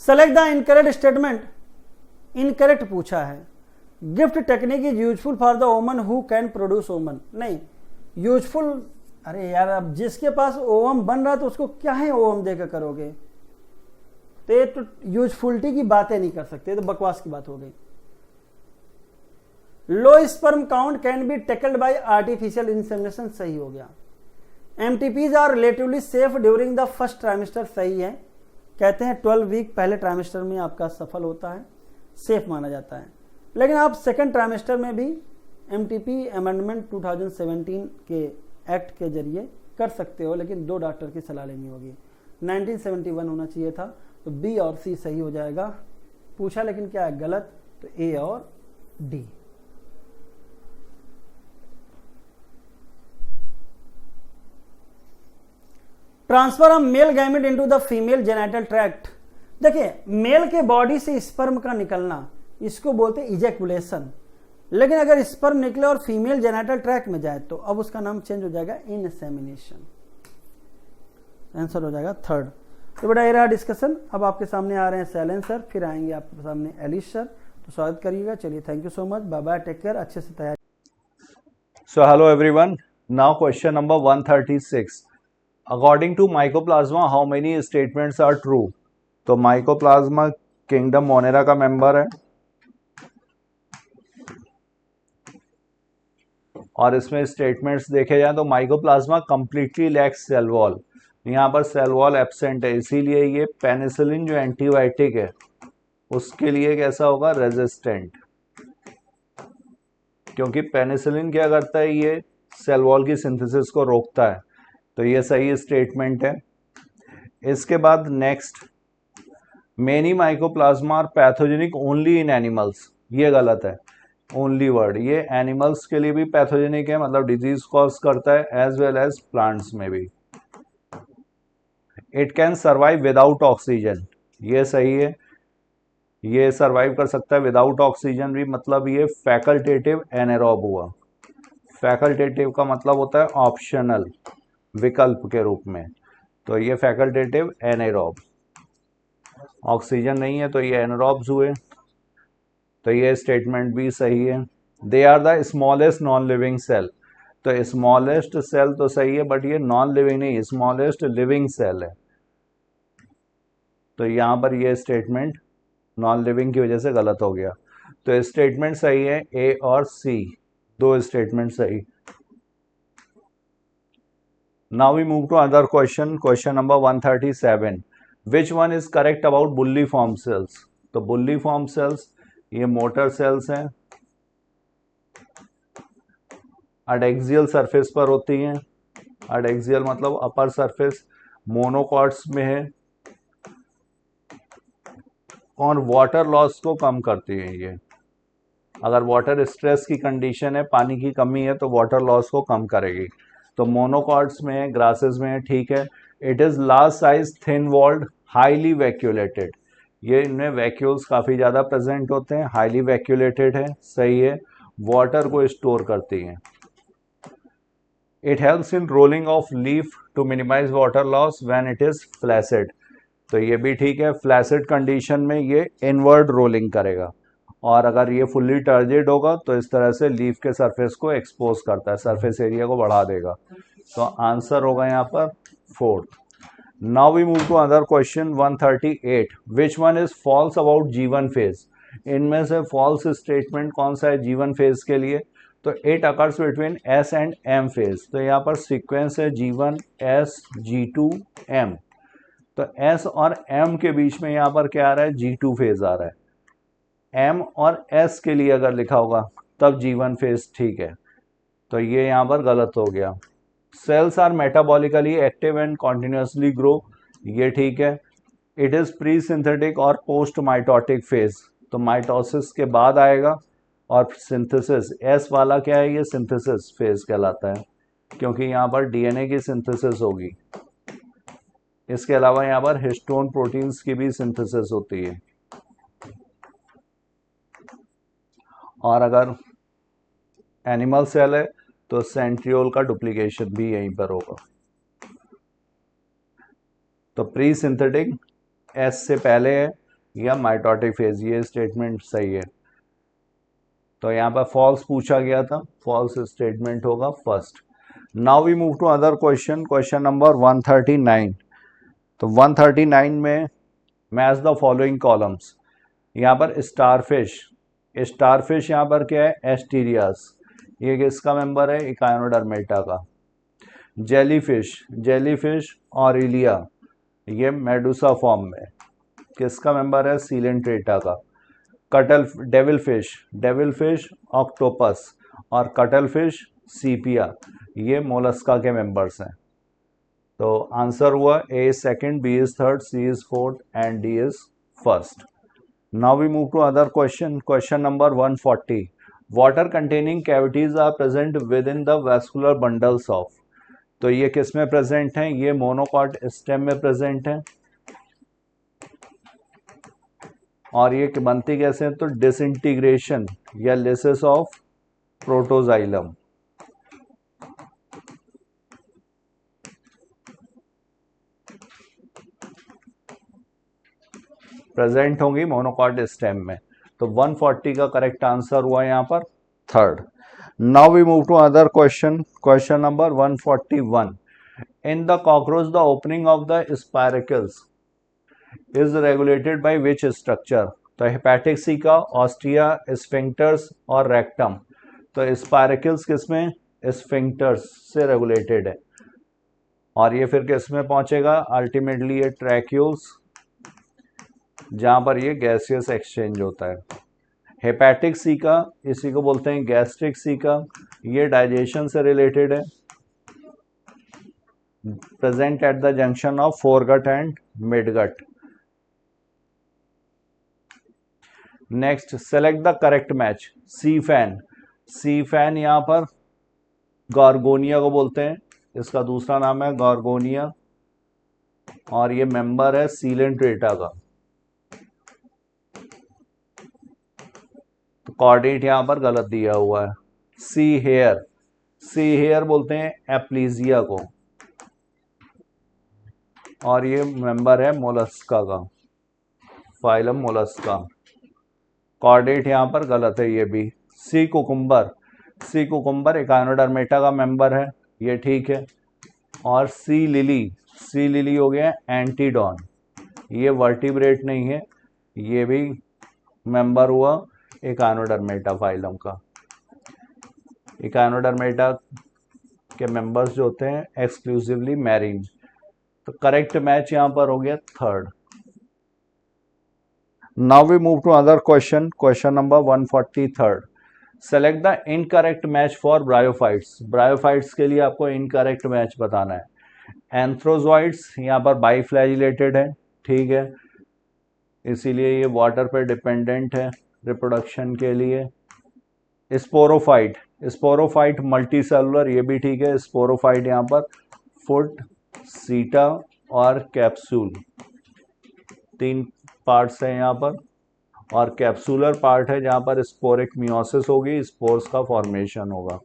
S1: Select the incorrect statement, incorrect पूछा है। Gift technique is useful for the woman who can produce ओमन, नहीं यूजफुल, अरे यार अब जिसके पास ओवम बन रहा तो उसको क्या है ओवम देकर करोगे, तो ये तो यूजफुलिटी की बातें नहीं कर सकते, तो बकवास की बात हो गई। Low sperm count can be tackled by artificial insemination, सही हो गया। MTPs are relatively safe during the first trimester, सही है, कहते हैं 12 वीक पहले ट्राइमेस्टर में आपका सफल होता है, सेफ माना जाता है। लेकिन आप सेकंड ट्राइमेस्टर में भी एमटीपी अमेंडमेंट 2017 के एक्ट के जरिए कर सकते हो, लेकिन 2 डॉक्टर की सलाह लेनी होगी। 1971 होना चाहिए था, तो बी और सी सही हो जाएगा। पूछा लेकिन क्या है गलत, तो ए और D. Transfer of male gamete into the female genital tract, देखिए मेल के बॉडी से स्पर्म का निकलना इसको बोलते हैं इजैकुलेशन, लेकिन अगर स्पर्म निकले और फीमेल जेनिटल ट्रैक्ट में जाए तो अब उसका नाम चेंज हो जाएगा इनसेमिनेशन, आंसर हो जाएगा थर्ड। तो बेटा ये रहा डिस्कशन। अब आपके सामने आ रहे हैं सैलन सर, फिर आएंगे आपके सामने एलिश सर, तो स्वागत करिएगा। चलिए thank you so much, bye bye, take care, अच्छे से तैयारी।
S2: So hello everyone, now question number 136। According to mycoplasma how many statements are true. तो माइकोप्लाज्मा किंगडम मोनेरा का मेंबर है और इसमें स्टेटमेंट्स देखे जाए तो mycoplasma completely lacks cell wall, यहाँ पर सेल वॉल एब्सेंट है, इसीलिए ये पेनिसिलिन जो एंटीबायोटिक है उसके लिए कैसा होगा, रेजिस्टेंट, क्योंकि पेनिसिलिन क्या करता है, ये सेल वॉल की सिंथेसिस को रोकता है, तो ये सही स्टेटमेंट है। इसके बाद next, many mycoplasma are pathogenic only in animals, ये गलत है, ओनली वर्ड, ये एनिमल्स के लिए भी पैथोजेनिक है, मतलब डिजीज कॉज करता है, एज वेल एज प्लांट्स में भी। It can survive without oxygen, ये सही है, ये सर्वाइव कर सकता है विदाउट ऑक्सीजन भी, मतलब ये फैकल्टेटिव एनेरोब हुआ। फैकल्टेटिव का मतलब होता है ऑप्शनल, विकल्प के रूप में, तो ये फैकल्टेटिव एनेरोब, ऑक्सीजन नहीं है तो ये एनेरोब्स हुए, तो ये स्टेटमेंट भी सही है। They are the smallest non living cell, तो स्मॉलेस्ट सेल तो सही है, बट ये नॉन लिविंग नहीं, स्मॉलेस्ट लिविंग सेल है, तो यहाँ पर ये स्टेटमेंट नॉन लिविंग की वजह से गलत हो गया। तो स्टेटमेंट सही है ए और सी, 2 स्टेटमेंट सही। Now we move to other question, question number 137। Which one is correct about bulliform cells. तो बुल्ली फॉर्म सेल्स ये मोटर सेल्स हैं, अडेक्सियल सरफेस पर होती हैं, अडेक्सियल मतलब अपर सरफेस, मोनोकॉट्स में है, और वाटर लॉस को कम करती है ये। अगर वाटर स्ट्रेस की कंडीशन है, पानी की कमी है, तो वाटर लॉस को कम करेगी। तो मोनोकॉट्स में, ग्रासेस में, ठीक है। It is large size, thin walled, highly vacuolated. ये इनमें वैक्यूल्स काफ़ी ज़्यादा प्रेजेंट होते हैं, हाईली वैक्यूलेटेड है, सही है। वाटर को स्टोर करती हैं। It helps in rolling of leaf to minimise water loss when it is flaccid. तो ये भी ठीक है, फ्लैसिड कंडीशन में ये इनवर्ड रोलिंग करेगा, और अगर ये फुल्ली टर्जिड होगा तो इस तरह से लीफ के सरफेस को एक्सपोज करता है, सरफेस एरिया को बढ़ा देगा। तो आंसर होगा यहाँ पर 4th। Now we move to other question 138। Which one is false about G1 phase? इनमें से फॉल्स स्टेटमेंट कौन सा है G1 फेज के लिए? तो it occurs between S and M phase. तो यहाँ पर सीक्वेंस है G1 S G2 M। तो S और M के बीच में यहाँ पर क्या आ रहा है? G2 फेज आ रहा है। M और S के लिए अगर लिखा होगा तब G1 फेज ठीक है, तो ये यहाँ पर गलत हो गया। Cells are metabolically active and continuously grow, ये ठीक है। इट इज प्री सिंथेटिक और पोस्ट माइटोटिक फेज, तो माइटोसिस के बाद आएगा। और सिंथेसिस, एस वाला क्या है? ये सिंथेसिस फेज कहलाता है, क्योंकि यहाँ पर डीएनए की सिंथेसिस होगी। इसके अलावा यहाँ पर हिस्टोन प्रोटीन्स की भी सिंथेसिस होती है। और अगर एनिमल सेल है तो सेंट्रियोल का डुप्लीकेशन भी यहीं पर होगा। तो प्री सिंथेटिक एस से पहले है या माइटोटिक फेज, ये स्टेटमेंट सही है। तो यहाँ पर फॉल्स पूछा गया था, फॉल्स स्टेटमेंट होगा first. Now we move to other question, question number 139। तो 139 में मैच द फॉलोइंग कॉलम्स। यहाँ पर स्टारफिश, स्टारफिश यहाँ पर क्या है? एस्टीरियास, ये किसका मेंबर है? इकाइनोडर्मेटा का। जेलीफिश, जेलीफिश ऑरिलिया, ये मेडुसा फॉर्म में, किसका मेंबर है? सीलेंट्रेटा का। कटल devil fish, devil fish octopus, और कटल फिश सीपिया, ये मोलस्का के मेंबर्स हैं। तो आंसर हुआ A second, B is third, C is fourth and D is first. Now we move to other question, question number 140। Water containing cavities are present within the vascular bundles of. तो ये किस में present हैं? ये monocot stem में present है। और ये बनती कैसे हैं? तो डिसइंटीग्रेशन या लिसिस ऑफ प्रोटोजाइलम। प्रेजेंट होंगी मोनोकॉट स्टेम में। तो 140 का करेक्ट आंसर हुआ यहाँ पर third. Now we move to other question, question number 141। In the cockroach the opening of the spiracles is regulated by which structure? तो hepatic caeca, ostia, sphincters और rectum. तो spiracles किसमें? स्फिंक्टर्स से regulated है। और ये फिर किस में पहुंचेगा? अल्टीमेटली ये ट्रैक्यूल्स, जहां पर ये गैसियस एक्सचेंज होता है। हेपेटिक सीका, इसी को बोलते हैं गैस्ट्रिक सीका, ये डाइजेशन से रिलेटेड है, present at the junction of foregut and midgut. Next, select the correct match. Sea fan, sea fan यहाँ पर गार्गोनिया को बोलते हैं, इसका दूसरा नाम है गार्गोनिया, और ये मेंबर है सीलेंट्रेटा का। तो कोऑर्डिनेट यहाँ पर गलत दिया हुआ है। सी हेयर, सी हेयर बोलते हैं एप्लीजिया को, और ये मेंबर है मोलस्का का, फाइलम मोलस्का। कोऑर्डिनेट यहाँ पर गलत है ये भी। Sea cucumber, sea cucumber Echinodermata का मेंबर है, ये ठीक है। और सी लिली, सी लिली हो गया एंटीडॉन, ये वर्टिब्रेट नहीं है, ये भी मेंबर हुआ इकाइनोडर्मेटा फाइलम का। इकाइनोडर्मेटा के मेंबर्स जो होते हैं एक्सक्लूसिवली मैरीन। तो करेक्ट मैच यहाँ पर हो गया third. Now we move to other question, question number 143। Select the incorrect match for bryophytes. Bryophytes के लिए आपको इनकरेक्ट मैच बताना है। एंथ्रोजॉइड्स यहाँ पर बाईफ्लैजिलेटेड है, ठीक है। इसीलिए ये वाटर पे डिपेंडेंट है रिप्रोडक्शन के लिए। स्पोरोफाइट, स्पोरोफाइट मल्टीसेलुलर, ये भी ठीक है। स्पोरोफाइट यहाँ पर फुट, सीटा और कैप्सूल, 3 पार्ट्स हैं यहाँ पर। और कैप्सूलर पार्ट है जहाँ पर स्पोरिक मियोसिस होगी, स्पोर्स का फॉर्मेशन होगा।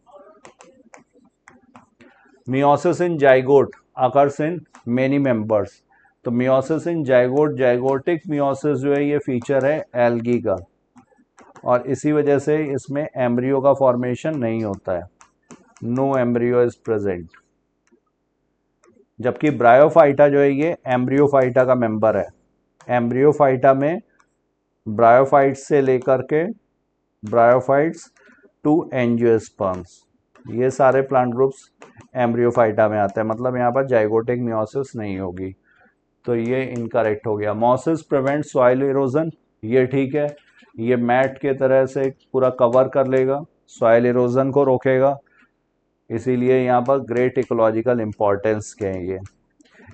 S2: Meiosis in zygote occurs in many members. तो meiosis in zygote, zygotic meiosis जो है ये फीचर है एल्गी का, और इसी वजह से इसमें एम्ब्रियो का फॉर्मेशन नहीं होता है, नो एम्ब्रियो इज प्रेजेंट। जबकि ब्रायोफाइटा जो है ये एम्ब्रियोफाइटा का मेंबर है। एम्ब्रियोफाइटा में ब्रायोफाइट्स से लेकर के ब्रायोफाइट्स टू एंजियोस्पर्म्स, ये सारे प्लांट ग्रुप्स एम्ब्रियोफाइटा में आते हैं। मतलब यहाँ पर जाइगोटिक मियोसिस नहीं होगी, तो ये इनकरेक्ट हो गया। मोसिस प्रिवेंट सॉइल इरोजन, ये ठीक है। ये मैट के तरह से पूरा कवर कर लेगा, सॉइल इरोजन को रोकेगा, इसीलिए यहाँ पर ग्रेट इकोलॉजिकल इम्पोर्टेंस के हैं ये।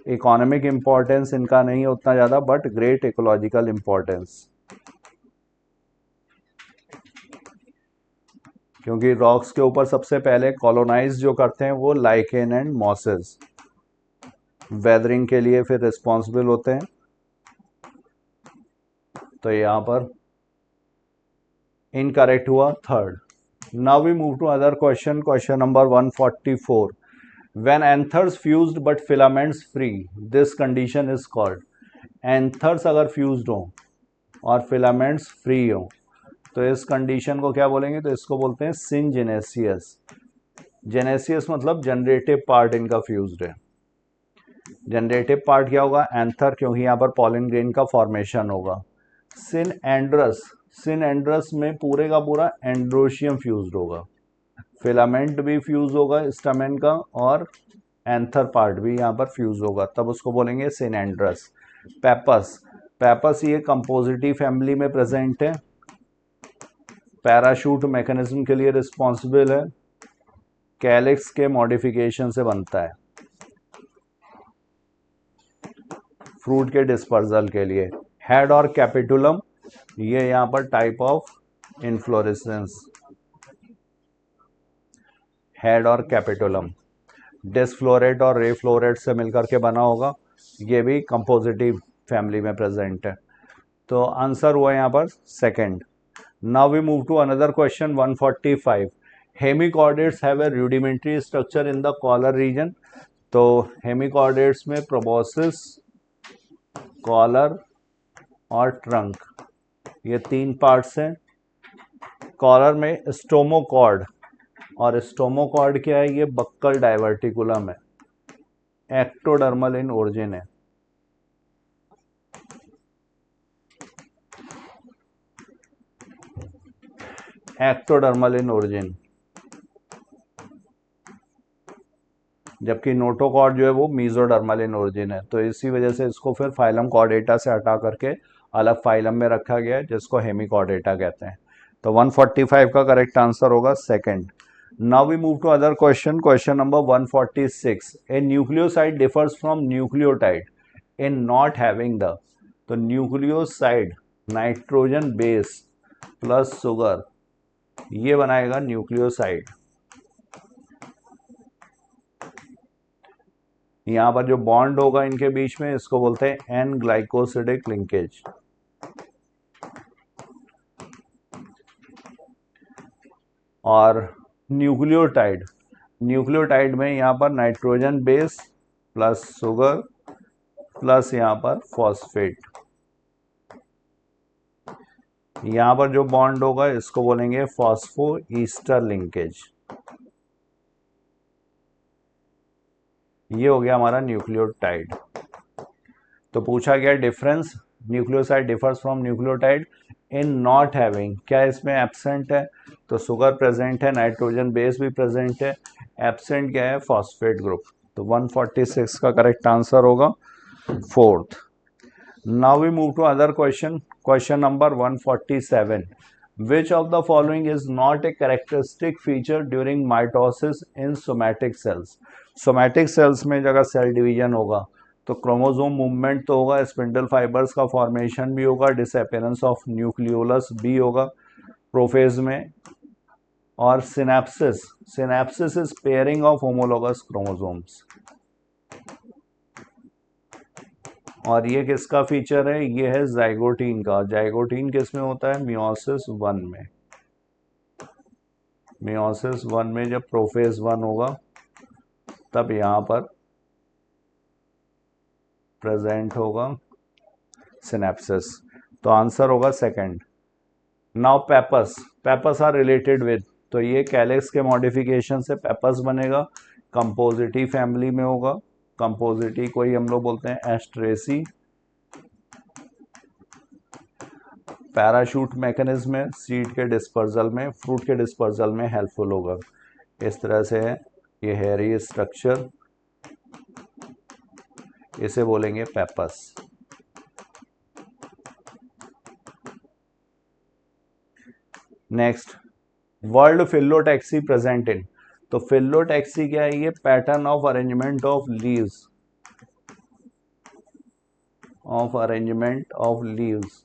S2: इकोनॉमिक इम्पोर्टेंस इनका नहीं उतना ज़्यादा, बट ग्रेट इकोलॉजिकल इम्पोर्टेंस, क्योंकि रॉक्स के ऊपर सबसे पहले कॉलोनाइज जो करते हैं वो लाइकेन एंड मॉसेस, वेदरिंग के लिए फिर रिस्पॉन्सिबल होते हैं। तो यहाँ पर इनकरेक्ट हुआ third. Now we move to other question, question number 144। When anthers fused but filaments free, this condition is called. Anthers अगर फ्यूज्ड हो और फिलामेंट्स फ्री हो तो इस कंडीशन को क्या बोलेंगे? तो इसको बोलते हैं सिनजेनेसियस। जेनेसियस मतलब जनरेटिव पार्ट इनका फ्यूज्ड है। जनरेटिव पार्ट क्या होगा? एंथर, क्योंकि यहाँ पर पॉलन ग्रेन का फॉर्मेशन होगा। सिनएंड्रस, सिनएंड्रस में पूरे का पूरा एंड्रोशियम फ्यूज्ड होगा, फिलामेंट भी फ्यूज होगा स्टैमेन का, और एंथर पार्ट भी यहाँ पर फ्यूज होगा, तब उसको बोलेंगे सिनएंड्रस। पेपस, पेपस ये कंपोजिटिव फैमिली में प्रेजेंट है, पैराशूट मैकेनिज्म के लिए रिस्पॉन्सिबल है, कैलिक्स के मॉडिफिकेशन से बनता है, फ्रूट के डिस्पर्सल के लिए। हेड और कैपिटुलम, ये यहाँ पर टाइप ऑफ इन्फ्लोरेसेंस, हेड और कैपिटुलम डिस्फ्लोरेट और रेफ्लोरेट से मिलकर के बना होगा, ये भी कंपोजिटिव फैमिली में प्रेजेंट है। तो आंसर हुआ यहाँ पर second. Now we move to another question 145। Hemichordates have a rudimentary structure in the collar region. तो हेमिकॉर्डेट्स में प्रोबोसिस, कॉलर और ट्रंक, ये 3 पार्ट्स हैं। कॉलर में स्टोमोकॉर्ड, और स्टोमोकॉर्ड क्या है? ये बक्कल डाइवर्टिकुलम है, एक्टोडर्मल इन ओरिजिन है। एक्टोडर्मल इन ओरिजिन, जबकि नोटोकॉर्ड जो है वो मीजोडर्मल इन ओरिजिन है। तो इसी वजह से इसको फिर फाइलम कॉर्डेटा से हटा करके अलग फाइलम में रखा गया है, जिसको हेमिकॉर्डेटा कहते हैं। तो 145 का करेक्ट आंसर होगा second. Now we move to other question, question number 146। A nucleoside differs from nucleotide in not having the. तो nucleoside nitrogen base plus sugar, ये बनाएगा न्यूक्लियोसाइड। यहाँ पर जो बॉन्ड होगा इनके बीच में, इसको बोलते हैं एन ग्लाइकोसिडिक लिंकेज। और न्यूक्लियोटाइड, न्यूक्लियोटाइड में यहाँ पर nitrogen base plus sugar plus यहाँ पर फॉस्फेट, यहाँ पर जो बॉन्ड होगा इसको बोलेंगे फॉस्फो ईस्टर लिंकेज। ये हो गया हमारा न्यूक्लियोटाइड। तो पूछा गया difference, nucleoside differs from nucleotide in not having, क्या इसमें एब्सेंट है? तो शुगर प्रेजेंट है, नाइट्रोजन बेस भी प्रेजेंट है, एब्सेंट क्या है? Phosphate group. तो 146 का करेक्ट आंसर होगा fourth. Now we move to other question, question number 147। Which of the following is not a characteristic feature during mitosis in somatic cells. Somatic cells में जगह cell division होगा तो chromosome movement तो होगा, spindle fibres का formation भी होगा, disappearance of nucleolus भी होगा प्रोफेज में, और synapses, synapses is pairing of homologous chromosomes. और ये किसका फीचर है, ये है जाइगोटीन का। जाइगोटीन किस में होता है, मियोसिस 1 में। मियोसिस 1 में जब प्रोफेज 1 होगा तब यहां पर प्रेजेंट होगा सिनेप्सिस। तो आंसर होगा second. Now pappus, pappus are related with, तो ये कैलेक्स के मॉडिफिकेशन से पेपस बनेगा, कंपोजिटी फैमिली में होगा। कंपोजिटी को ही हम लोग बोलते हैं एस्ट्रेसी। पैराशूट मैकेनिज्म में सीड के डिस्पर्जल में, फ्रूट के डिस्पर्जल में हेल्पफुल होगा। इस तरह से है ये हेयरी स्ट्रक्चर, इसे बोलेंगे pappus. Next, world phyllotaxy present in, तो फिलोटैक्सी क्या है, ये pattern of arrangement of leaves, of arrangement of leaves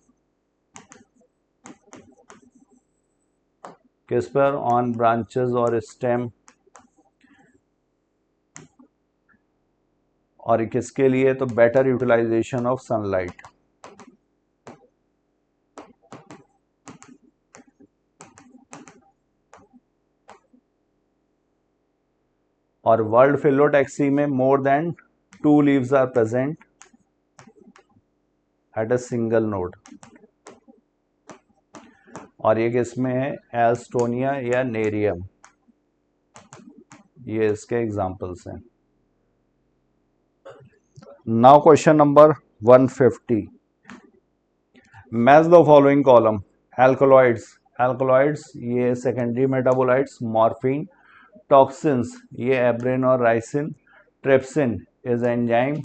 S2: किस पर, ऑन ब्रांचेस और स्टेम, और किसके लिए, तो बेटर यूटिलाइजेशन ऑफ सनलाइट। और वर्ल्ड फिलोटैक्सी में more than 2 leaves are present at a single node. और ये किसमें है, एल्स्टोनिया या नेरियम, ये इसके एग्जांपल्स हैं। Now question number 150, match the following column, alkaloids, alkaloids ये सेकेंडरी मेटाबोलाइट्स, मॉर्फिन, टॉक्सिन्स ये एब्रिन और ricin, trypsin is enzyme,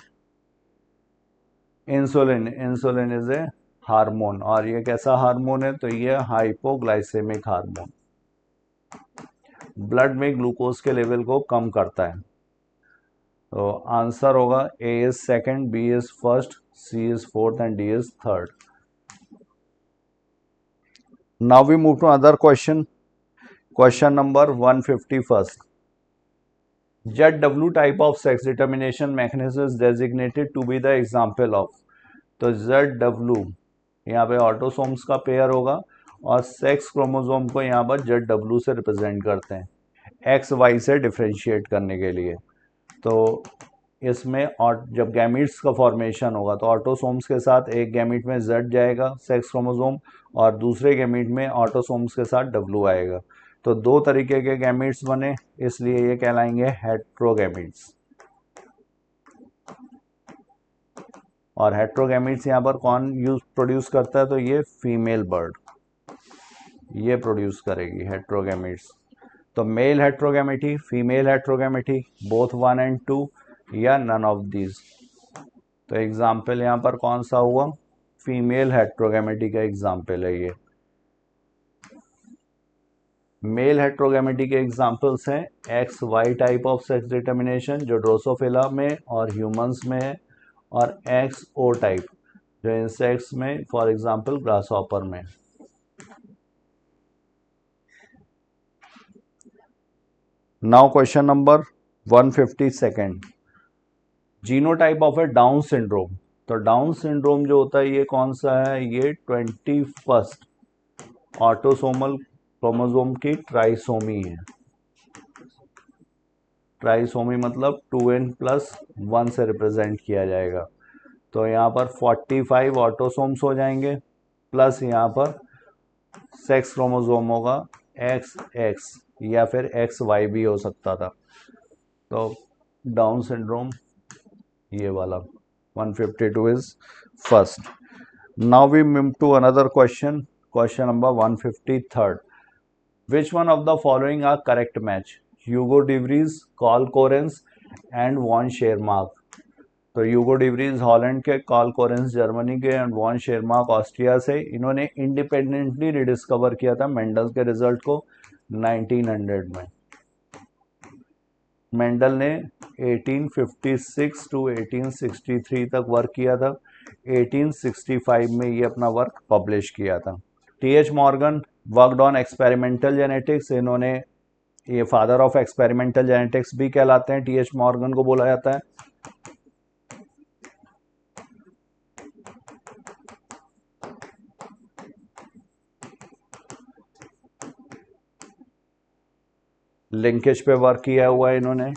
S2: insulin, insulin is a hormone. और ये कैसा हार्मोन है, तो ये हाइपोग्लाइसेमिक हार्मोन, ब्लड में ग्लूकोज के लेवल को कम करता है। तो आंसर होगा A is second, B is first, C is fourth and D is third. Now we move to other question, question number 151, ZW type of sex determination mechanism is designated to be the example of, तो ZW यहाँ पे autosomes का pair होगा और sex chromosome को यहाँ पर ZW से रिप्रेजेंट करते हैं, एक्स वाई से डिफ्रेंशिएट करने के लिए। तो इसमें जब गैमीट्स का फॉर्मेशन होगा तो ऑटोसोम्स के साथ एक गैमीट में Z जाएगा सेक्स क्रोमोसोम, और दूसरे गैमीट में ऑटोसोम्स के साथ W आएगा। तो 2 तरीके के गैमीट्स बने, इसलिए ये कहलाएंगे हेट्रोगैमीट्स। और हेट्रोगैमीट्स यहाँ पर कौन प्रोड्यूस करता है, तो ये फीमेल बर्ड ये प्रोड्यूस करेगी हेट्रोगैमीट्स। तो मेल हेट्रोगैमेटी, फीमेल हेट्रोगैमेटी, बोथ 1 and 2 या नन ऑफ दीज। तो एग्जाम्पल यहाँ पर कौन सा हुआ, फीमेल हेट्रोगैमेटी का एग्जाम्पल है ये। मेल हेट्रोगैमेटी के एग्जाम्पल्स हैं X Y type of sex determination जो ड्रोसोफिला में और ह्यूमंस में है, और एक्स ओ टाइप जो इंसेक्ट्स में, फॉर एग्जांपल ग्रासहॉपर में। Now question number 152, genotype of a Down syndrome, तो डाउन सिंड्रोम जो होता है ये कौन सा है, ये 21st ऑटोसोमल क्रोमोसोम की ट्राइसोमी है। ट्राइसोमी मतलब 2n+1 से रिप्रेजेंट किया जाएगा। तो यहाँ पर 45 ऑटोसोम्स हो जाएंगे, प्लस यहाँ पर सेक्स क्रोमोसोम होगा XX या फिर XY भी हो सकता था। तो डाउन सिंड्रोम ये वाला 152 is first. Now we move to another question, question number 153, which one of the following are correct match, Hugo de Vries, Carl Correns and von Tschermak. तो ह्यूगो डिवरीज हॉलैंड के, Carl Correns Germany के and von Tschermak Austria से। इन्होंने independently rediscover किया था Mendel के result को 1900 में। मेंडल ने 1856 टू 1863 तक वर्क किया था। 1865 में ये अपना वर्क पब्लिश किया था। TH. Morgan worked on experimental genetics. इन्होंने, ये फादर ऑफ एक्सपेरिमेंटल जेनेटिक्स भी कहलाते हैं, टी.एच. मॉर्गन को बोला जाता है। लिंकेज पे वर्क किया हुआ है इन्होंने।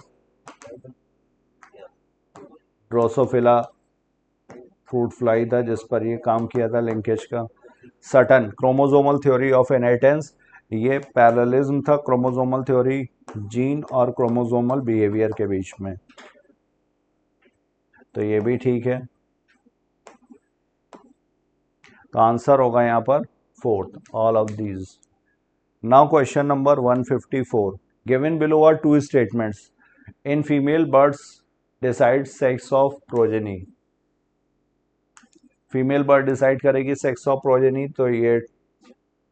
S2: ड्रोसोफिला फ्रूट फ्लाई था जिस पर ये काम किया था लिंकेज का। Sutton chromosomal theory of inheritance, ये पैरेललिज्म था क्रोमोसोमल थ्योरी जीन और क्रोमोसोमल बिहेवियर के बीच में, तो ये भी ठीक है। तो आंसर होगा यहाँ पर fourth, all of these. Now question number 154, given below are two statements, in female birds decide sex of progeny. Female bird decide करेगी सेक्स ऑफ प्रोजेनी, तो ये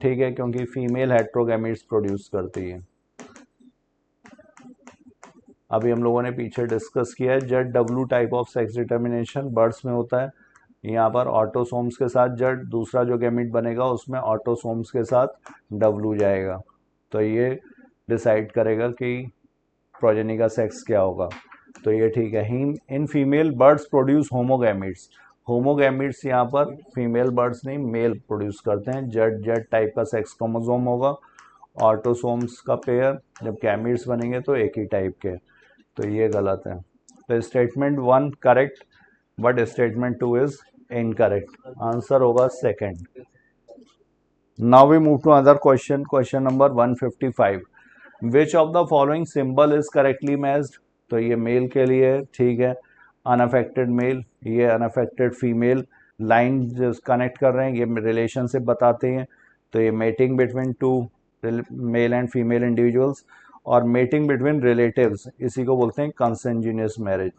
S2: ठीक है क्योंकि फीमेल हेट्रोगैमेट्स प्रोड्यूस करती है। अभी हम लोगों ने पीछे डिस्कस किया है, जड W type of sex determination birds में होता है। यहाँ पर ऑटोसोम्स के साथ जड, दूसरा जो गैमीट बनेगा उसमें ऑटोसोम्स के साथ डब्लू जाएगा, तो ये डिसाइड करेगा कि प्रोजेनी का सेक्स क्या होगा, तो ये ठीक है। In female birds produce homogametes. Homogametes यहाँ पर फीमेल बर्ड्स नहीं, मेल प्रोड्यूस करते हैं। जेड टाइप का सेक्स क्रोमोसोम होगा, ऑटोसोम्स का पेयर, जब गैमिट्स बनेंगे तो एक ही टाइप के, तो ये गलत है। तो statement 1 correct, but statement 2 is incorrect. Answer होगा second. Now we move to other question. Question number 155, which of the following symbol is correctly matched. तो ये मेल के लिए है, ठीक है। अनअफेक्टेड मेल, ये अनअफेक्टेड फीमेल, लाइन जो कनेक्ट कर रहे हैं ये रिलेशनशिप बताते हैं, तो ये mating between two male and female individuals, और मेटिंग बिटवीन रिलेटिव्स, इसी को बोलते हैं कंसेंजीनियस मैरिज।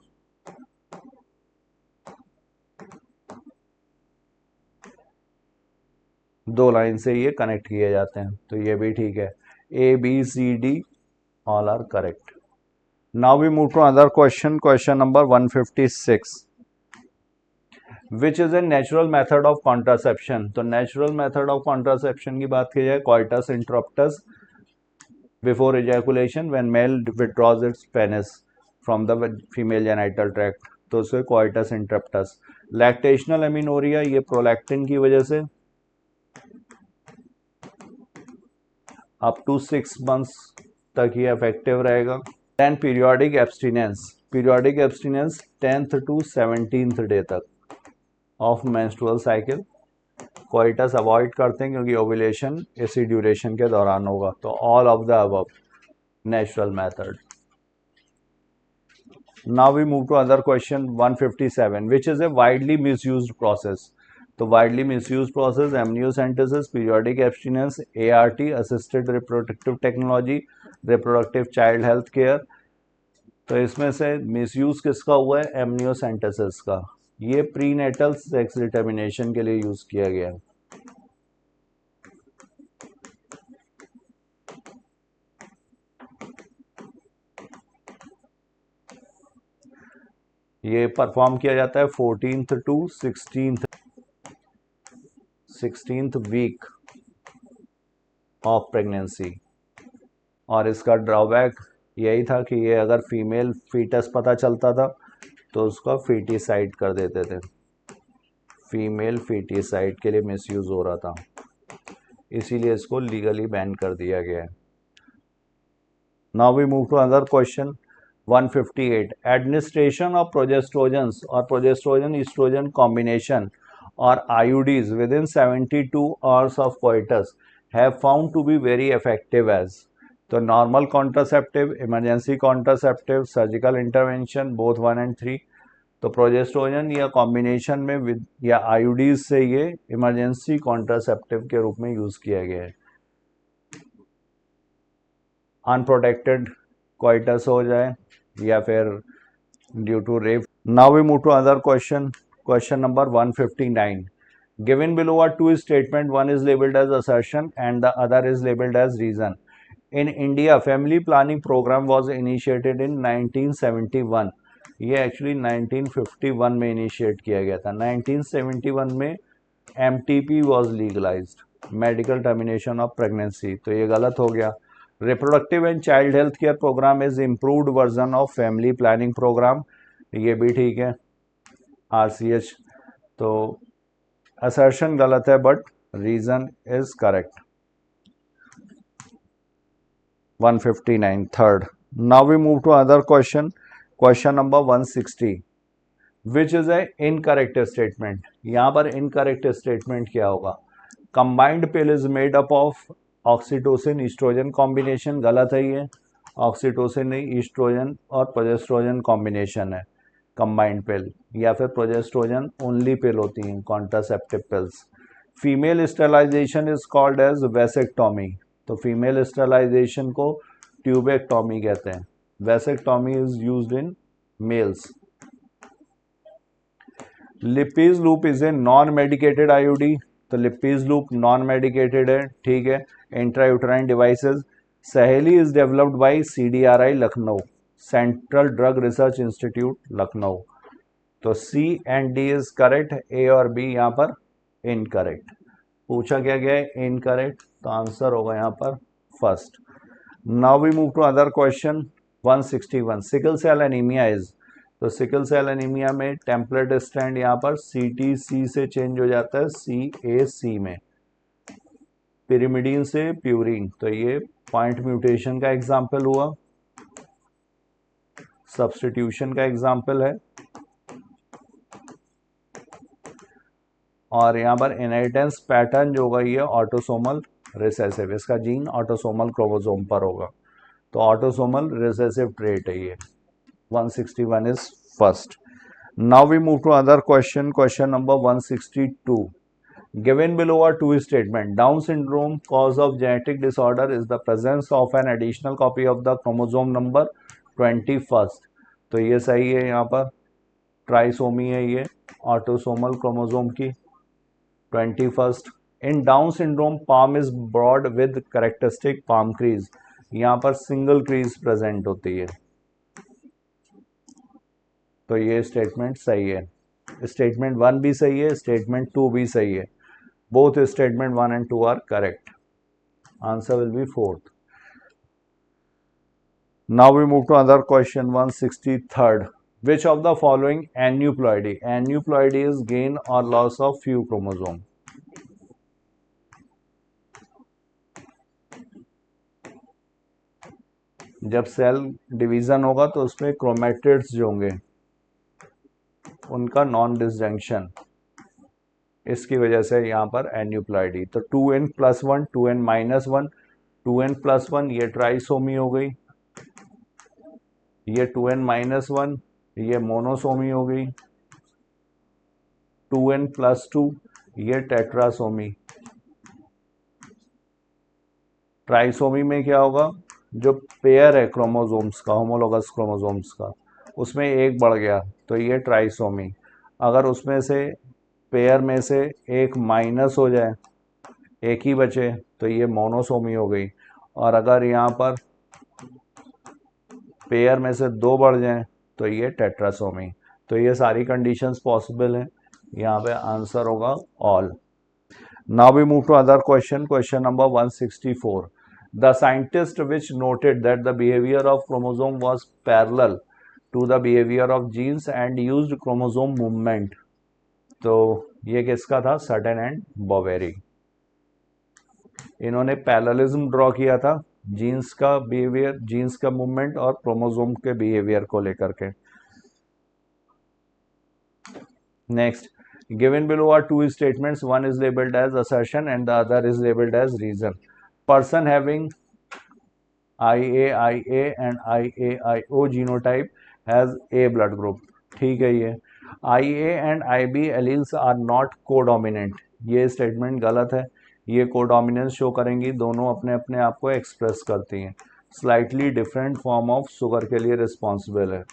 S2: दो लाइन से ये कनेक्ट किए जाते हैं, तो ये भी ठीक है। A B C D all are correct. Now we move to other question. Question number 156, which is a natural method of contraception. तो नेचुरल मेथड ऑफ कॉन्ट्रासेप्शन की बात की जाए, coitus interruptus before ejaculation when male withdraws its penis from the female genital tract, तो उसे coitus interruptus. Lactational amenorrhea, ये prolactin की वजह से अप टू 6 मंथ्स तक ये इफेक्टिव रहेगा। Then periodic abstinence, periodic abstinence 10th to 17th day तक of menstrual cycle. Coitus avoid करते हैं क्योंकि ओव्यूलेशन इसी ड्यूरेशन के दौरान होगा, तो all of the above natural method. Now we move to other question 157, which is a widely misused process. तो widely misused process, amniocentesis, periodic abstinence, ART assisted reproductive technology, reproductive child health care. तो इसमें से misuse किसका हुआ है, amniocentesis का। ये prenatal sex determination के लिए यूज किया गया है। ये परफॉर्म किया जाता है 14th to 16th week of pregnancy, और इसका ड्रॉबैक यही था कि ये अगर फीमेल फीटस पता चलता था तो उसका फीटिसाइड कर देते थे। फीमेल फीटिसाइड के लिए मिसयूज हो रहा था, इसीलिए इसको लीगली बैन कर दिया गया है। Now we move to other question 158, administration of progestogens और प्रोजेस्ट्रोजन ईस्ट्रोजन कॉम्बिनेशन और IUDs within 72 hours of coitus have found to be very effective as। तो normal contraceptive, emergency contraceptive, surgical intervention, both 1 and 3। तो progesterone या combination में या IUDs से ये emergency contraceptive के रूप में यूज किया गया है। अनप्रोटेक्टेड कोइटस हो जाए या फिर due to rape. Now we move to other question. Question number 159, given below are two statement, one is labeled as assertion and the other is labeled as reason. In India family planning programme was initiated in 1971। ये actually 1951 में initiate किया गया था। 1971 में MTP was legalised, medical termination of pregnancy, तो ये गलत हो गया। Reproductive and child health care programme is improved version of family planning programme, ये भी ठीक है। RCH, तो असर्शन गलत है but reason is correct. 159 third. Now we move to other question. Question number 160, which is a incorrect statement. यहां पर incorrect statement क्या होगा? Combined pill is made up of oxytocin oestrogen combination, गलत है ये। ऑक्सीटोसिन नहीं, ईस्ट्रोजन और progestogen combination है कंबाइंड पिल, या फिर प्रोजेस्ट्रोजन ओनली पिल होती हैं contraceptive pills. Female sterilisation is called as vasectomy, तो फीमेल स्टेलाइजेशन को ट्यूबेक्टोमी कहते हैं। Vasectomy is used in males. Lippes loop is a non medicated IUD, तो लिपीज लूप नॉन मेडिकेटेड है, ठीक है। Intrauterine devices, Saheli is developed by CDRI Lucknow, central drug research institute Lucknow, तो C and D is correct, A और B यहाँ पर incorrect. पूछा क्या गया है? इनकरेक्ट, तो आंसर होगा यहाँ पर first. Now we move to other question. 161, sickle cell anaemia is, तो सिकल सेल एनीमिया में टेम्पलेट स्टैंड यहाँ पर CTC से चेंज हो जाता है CAC में, पिरिमिडीन से प्यूरिन, तो ये पॉइंट म्यूटेशन का एग्जाम्पल हुआ, सब्स्टिट्यूशन का एग्जाम्पल है, और यहाँ पर इनहेरिटेंस पैटर्न जो होगा ये ऑटोसोमल रिसेसिव, इसका जीन ऑटोसोमल क्रोमोसोम पर होगा, तो ऑटोसोमल रिसेसिव ट्रेट है ये। 161 is first. Now we move to other question. Question number 162. Given below are two statements. Down syndrome cause of genetic disorder is the presence of an additional copy of the chromosome number 21st. तो ये सही है, यहाँ पर trisomy है ये autosomal chromosome की 21st. In Down syndrome, palm is broad with characteristic palm crease. यहाँ पर सिंगल क्रीज प्रेजेंट होती है, तो ये स्टेटमेंट सही है। स्टेटमेंट 1 भी सही है, स्टेटमेंट 2 भी सही है, both statement 1 and 2 are correct. Answer will be fourth. Now we move to other question. 163, which of the following aneuploidy, aneuploidy is gain और लॉस ऑफ फ्यू क्रोमोसोम। जब सेल डिवीजन होगा तो उसमें क्रोमेटिड्स जो होंगे उनका नॉन डिसजंक्शन, इसकी वजह से यहाँ पर एन्यूप्लॉइडी, तो 2n+1 2n-1 2n+1 ये ट्राइसोमी हो गई, ये 2n-1 ये मोनोसोमी हो गई, 2n+2 ये टेट्रासोमी। ट्राइसोमी में क्या होगा? जो पेयर है क्रोमोसोम्स का, होमोलोगस क्रोमोसोम्स का, उसमें एक बढ़ गया तो ये ट्राइसोमी। अगर उसमें से पेयर में से एक माइनस हो जाए, एक ही बचे, तो ये मोनोसोमी हो गई। और अगर यहाँ पर पेयर में से दो बढ़ जाएं तो ये टेट्रासोमी। तो ये सारी कंडीशंस पॉसिबल हैं, यहाँ पे आंसर होगा all. Now we move to other question. Question number 164, the scientist which noted that the behavior of chromosome was parallel to the behavior of genes and used chromosome movement, तो ये किसका था? Sutton and Boveri. इन्होंने parallelism draw किया था genes का behaviour, genes का movement और क्रोमोसोम के बिहेवियर को लेकर के। Next, given below are two statements, one is labelled as assertion and the other is labelled as reason. Person having IAIA and IAIO genotype has A blood group, ठीक है। ये IA and IB alleles are not codominant, ये statement गलत है। ये codominance show करेंगी, दोनों अपने अपने आप को एक्सप्रेस करती हैं। Slightly different form of sugar के लिए रिस्पॉन्सिबल है।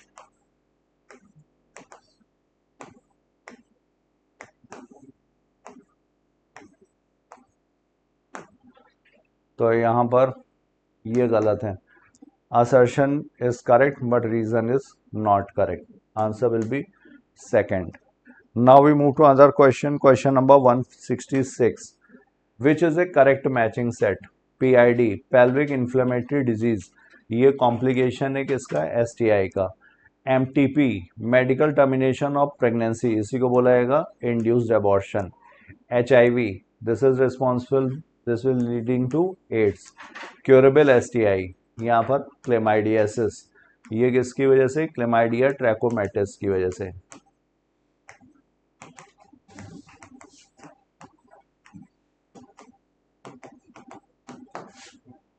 S2: तो यहाँ पर ये गलत है। assertion is correct but reason is not correct. Answer will be second. Now we move to another question. Question number 166. Which is a correct matching set? PID, pelvic inflammatory disease, ये complication है किसका? STI का। MTP, medical termination of pregnancy, इसी को बोला जाएगा induced abortion. HIV, this is responsible, this will leading to AIDS. Curable STI, यहाँ पर क्लेमाइडियासिस, ये किसकी वजह से? क्लेमाइडिया ट्रैकोमैटिस की वजह से।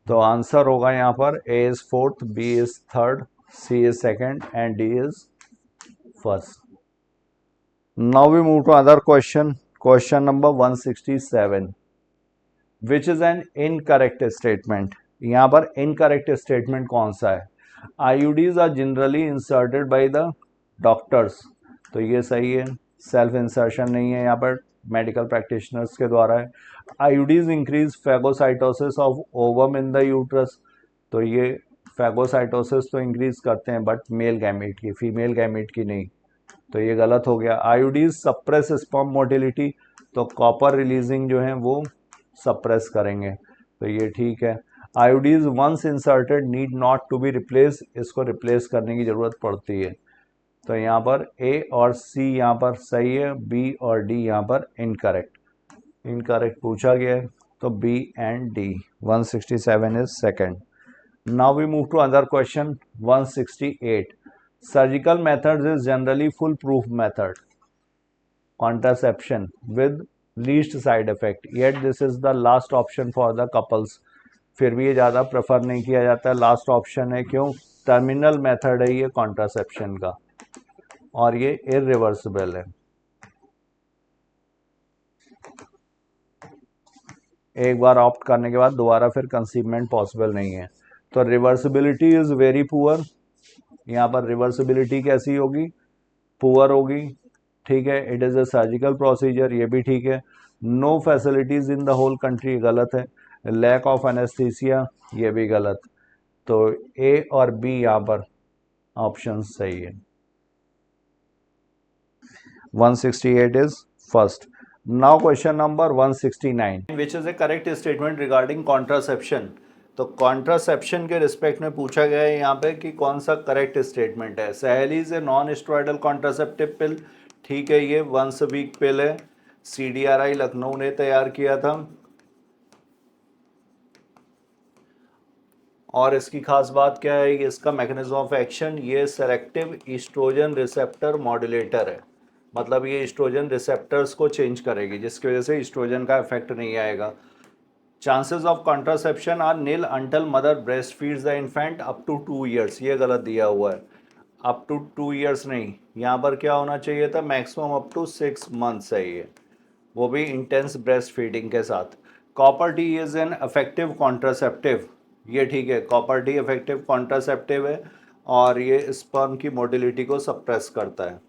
S2: तो आंसर होगा यहाँ पर A is fourth, B is third, C is second and D is first. Now we move to other question. Question number 167, which is an incorrect statement. यहाँ पर इनकरेक्ट स्टेटमेंट कौन सा है? IUDs are generally inserted by the doctors, तो ये सही है। Self insertion नहीं है, यहाँ पर मेडिकल प्रैक्टिशनर्स के द्वारा है। IUDs increase phagocytosis of ovum in the uterus, तो ये फैगोसाइटोसिस तो इंक्रीज करते हैं बट मेल गैमेट की, फीमेल गैमेट की नहीं, तो ये गलत हो गया। IUDs सप्रेस स्पर्म मोटिलिटी, तो कॉपर रिलीजिंग जो है वो सप्रेस करेंगे, तो ये ठीक है। IUDs once inserted need not to be replace, इसको रिप्लेस करने की जरूरत पड़ती है, तो यहाँ पर A और C यहाँ पर सही है, B और D यहाँ पर इनकरेक्ट। इनकरेक्ट पूछा गया है, तो B and D। 167 is second. Now we move to other question. 168, surgical methods is generally foolproof method contraception with least side effect, yet this is the last option for the couples। फिर भी ये ज़्यादा prefer नहीं किया जाता है, last option है। क्यों? टर्मिनल मेथड है ये कॉन्ट्रासेप्शन का, और ये इरिवर्सिबल है। एक बार ऑप्ट करने के बाद दोबारा फिर कंसीवमेंट पॉसिबल नहीं है, तो रिवर्सिबिलिटी इज वेरी पुअर। यहाँ पर रिवर्सिबिलिटी कैसी होगी? पुअर होगी, ठीक है। It is a surgical procedure, ये भी ठीक है। No facilities in the whole country, गलत है। लैक ऑफ एनेस्थीसिया, ये भी गलत। तो A और B यहाँ पर ऑप्शन सही है। 168 is first. Now question number 169, which is A correct statement regarding contraception. तो कॉन्ट्रासेप्शन के रिस्पेक्ट में पूछा गया है यहाँ पे कि कौन सा करेक्ट स्टेटमेंट है। सहेली is a non steroidal contraceptive पिल, ठीक है, ये वंस अ वीक पिल है। CDRI लखनऊ ने तैयार किया था, और इसकी खास बात क्या है? इसका मैकेनिज्म ऑफ एक्शन, ये सेलेक्टिव ईस्ट्रोजन रिसेप्टर मॉड्यूलेटर है, मतलब ये ईस्ट्रोजन रिसेप्टर्स को चेंज करेगी, जिसकी वजह से ईस्ट्रोजन का इफेक्ट नहीं आएगा। Chances of contraception are nil until mother breast feeds the infant up to 2 years, ये गलत दिया हुआ है। अप टू 2 ईयर्स नहीं, यहाँ पर क्या होना चाहिए था? मैक्सिमम अप टू 6 मंथ्स है ये, वो भी इंटेंस ब्रेस्ट फीडिंग के साथ। Copper T is an effective contraceptive, ये ठीक है, कॉपर टी इफेक्टिव कॉन्ट्रासेप्टिव है, और ये स्पर्म की मोटिलिटी को सप्रेस करता है।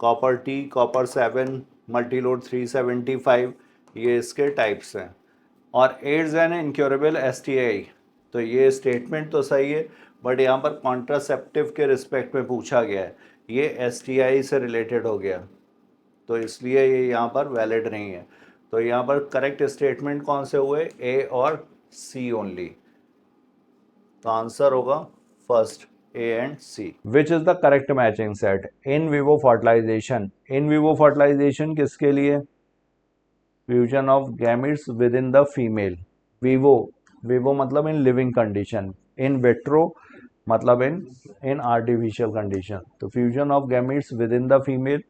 S2: कॉपर टी, कॉपर 7, मल्टीलोड 375, ये इसके टाइप्स हैं। और एड्स एन इनक्योरेबल STI, तो ये स्टेटमेंट तो सही है, बट यहाँ पर कॉन्ट्रासेप्टिव के रिस्पेक्ट में पूछा गया है, ये STI से रिलेटेड हो गया, तो इसलिए ये यहाँ पर वैलिड नहीं है। तो यहाँ पर करेक्ट स्टेटमेंट कौन से हुए? A और C ओनली, तो आंसर होगा first A and C। Which is the correct matching set? In vivo fertilisation, in vivo fertilisation किसके लिए? Fusion of gametes within the female. Vivo, vivo मतलब in living condition, in vitro मतलब in artificial condition, तो fusion of gametes within the female.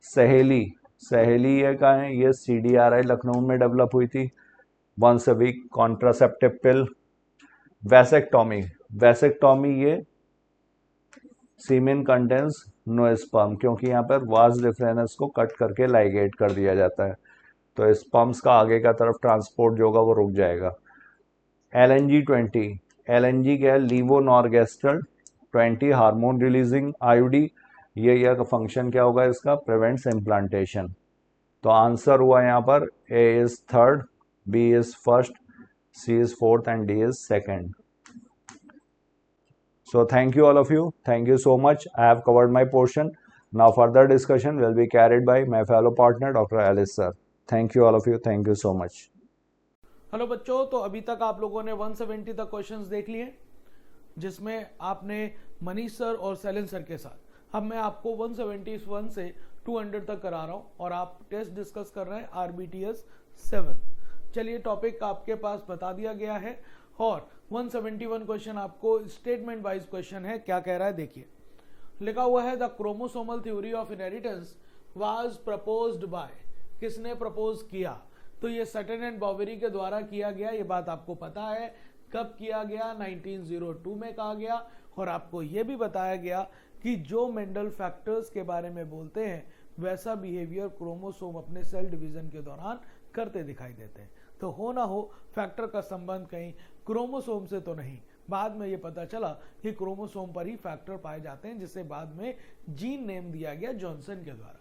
S2: Saheli, Saheli ये का है, ये CDRI Lucknow में डेवलप हुई थी, once a week contraceptive pill. Vasectomy, vasectomy ये सीमेन कंटेंस नो स्पर्म, क्योंकि यहाँ पर वास डिफरेंस को कट करके लाइगेट कर दिया जाता है, तो स्पर्म्स का आगे का तरफ ट्रांसपोर्ट जो होगा वो रुक जाएगा। LNG-20, LNG क्या है? लीवोनॉर्गेस्ट्रल 20 हार्मोन रिलीजिंग IUD, ये का फंक्शन क्या होगा इसका? Prevents implantation. तो आंसर हुआ यहाँ पर A is third, B is first, C is fourth and D is second. So thank you all of you. Thank you so much. I have covered my portion. Now further discussion will be carried by my fellow partner Dr. Alice sir. Thank you all of you. Thank you so much.
S3: Hello बच्चों, तो अभी तक आप लोगों ने 170 तक questions देख लिए, जिसमें आपने मनीष सर और सैलिन सर के साथ। अब मैं आपको 171 से 200 तक करा रहा हूं और आप टेस्ट डिस्कस कर रहे हैं RBTS 7। चलिए, टॉपिक आपके पास बता दिया गया है और 171 क्वेश्चन आपको स्टेटमेंट वाइज क्वेश्चन है। क्या कह रहा है देखिए, लिखा हुआ है the chromosomal theory of inheritance was proposed by, किसने प्रपोज किया? तो ये सटन एंड बॉवेरी के द्वारा किया गया। ये बात आपको पता है कब किया गया, 1902 में कहा गया। और आपको ये भी बताया गया कि जो मेंडल फैक्टर्स के बारे में बोलते हैं वैसा बिहेवियर क्रोमोसोम अपने सेल डिवीजन के दौरान करते दिखाई देते हैं। तो हो ना हो फैक्टर का संबंध कहीं क्रोमोसोम से तो नहीं। बाद में ये पता चला कि क्रोमोसोम पर ही फैक्टर पाए जाते हैं, जिसे बाद में जीन नेम दिया गया जॉनसन के द्वारा।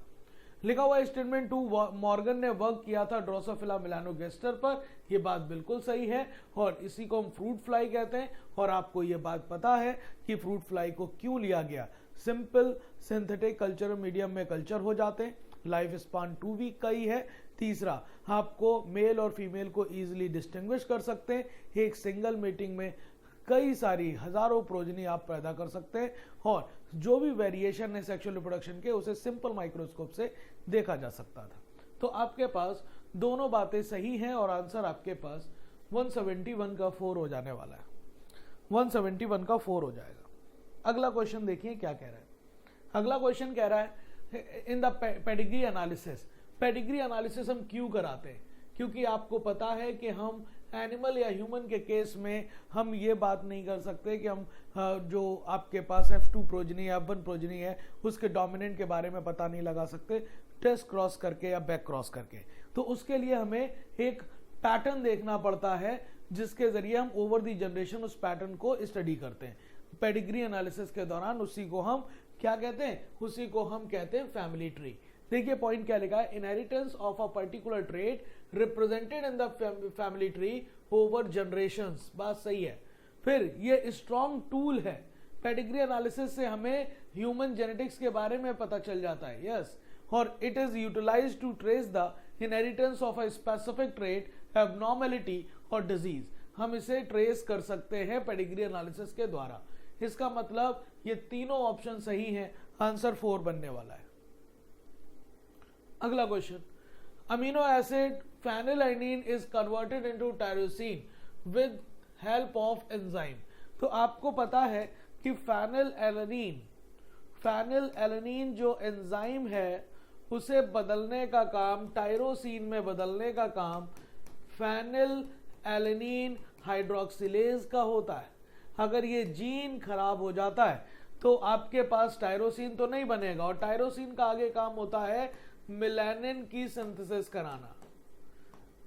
S3: लिखा हुआ स्टेटमेंट 2, मॉर्गन ने वर्क किया था ड्रोसोफिला मेलानोगेस्टर पर। यह बात बिल्कुल सही है और इसी को हम फ्रूट फ्लाई कहते हैं। और आपको यह बात पता है कि फ्रूट फ्लाई को क्यों लिया गया। सिंपल सिंथेटिक कल्चर मीडियम में कल्चर हो जाते हैं, लाइफ स्पान 2 वीक का ही है। तीसरा, आपको मेल और फीमेल को इजीली डिस्टिंग्विश कर सकते हैं। एक सिंगल मीटिंग में कई सारी हजारों प्रोजनी आप पैदा कर सकते हैं और जो भी वेरिएशन है सेक्सुअल रिप्रोडक्शन के, उसे सिंपल माइक्रोस्कोप से देखा जा सकता था। तो आपके पास दोनों बातें सही हैं और आंसर आपके पास 171 का 4 हो जाने वाला है। 171 का 4 हो जाएगा। अगला क्वेश्चन देखिए क्या कह रहा है। अगला क्वेश्चन कह रहा है in the pedigree analysis. Pedigree analysis हम क्यों कराते हैं? क्योंकि आपको पता है कि हम एनिमल या ह्यूमन के केस में हम ये बात नहीं कर सकते कि हम जो आपके पास F2 प्रोजनी या F1 प्रोजनी है उसके डोमिनेंट के बारे में पता नहीं लगा सकते टेस्ट क्रॉस करके या बैक क्रॉस करके। तो उसके लिए हमें एक पैटर्न देखना पड़ता है, जिसके जरिए हम ओवर दी जनरेशन उस पैटर्न को स्टडी करते हैं। पेडिग्री एनालिसिस के दौरान उसी को हम क्या कहते हैं? उसी को हम कहते हैं फैमिली ट्री। देखिए पॉइंट क्या लिखा है, inheritance of a particular trait represented in the family tree over generations. बात सही है। फिर ये स्ट्रॉन्ग टूल है। पेडिग्री एनालिसिस से हमें ह्यूमन जेनेटिक्स के बारे में पता चल जाता है। यस, और it is utilised to trace the inheritance of a specific trait, abnormality और डिजीज। हम इसे ट्रेस कर सकते हैं पेडिग्री एनालिसिस के द्वारा। इसका मतलब ये तीनों ऑप्शन सही हैं। आंसर 4 बनने वाला है। अगला question, amino acid phenylalanine is converted into tyrosine with help of enzyme. तो आपको पता है कि फेनिलएलनिन जो एंजाइम है उसे बदलने का काम, टायरोसिन में बदलने का काम फेनिलएलनिन हाइड्रोक्सिलेज का होता है। अगर ये जीन खराब हो जाता है तो आपके पास टायरोसिन तो नहीं बनेगा, और टायरोसिन का आगे काम होता है मिलानिन की सिंथेसिस कराना,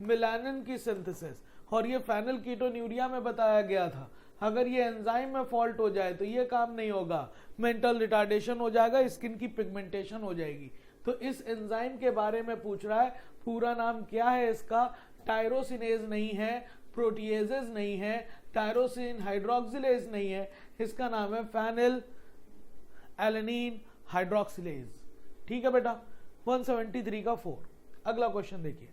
S3: मिलानिन की सिंथेसिस। और ये फेनिल कीटोन्यूरिया में बताया गया था। अगर ये एंजाइम में फॉल्ट हो जाए तो ये काम नहीं होगा, मेंटल रिटार्डेशन हो जाएगा, स्किन की पिगमेंटेशन हो जाएगी। तो इस एंजाइम के बारे में पूछ रहा है। पूरा नाम क्या है इसका? टायरोसिनेज नहीं है, प्रोटीएजेज नहीं है, टायरोसिन हाइड्रोक्सिलेज नहीं है, इसका नाम है फेनिलएलनिन हाइड्रोक्सिलेज। ठीक है बेटा। 173 का 4। अगला क्वेश्चन देखिए,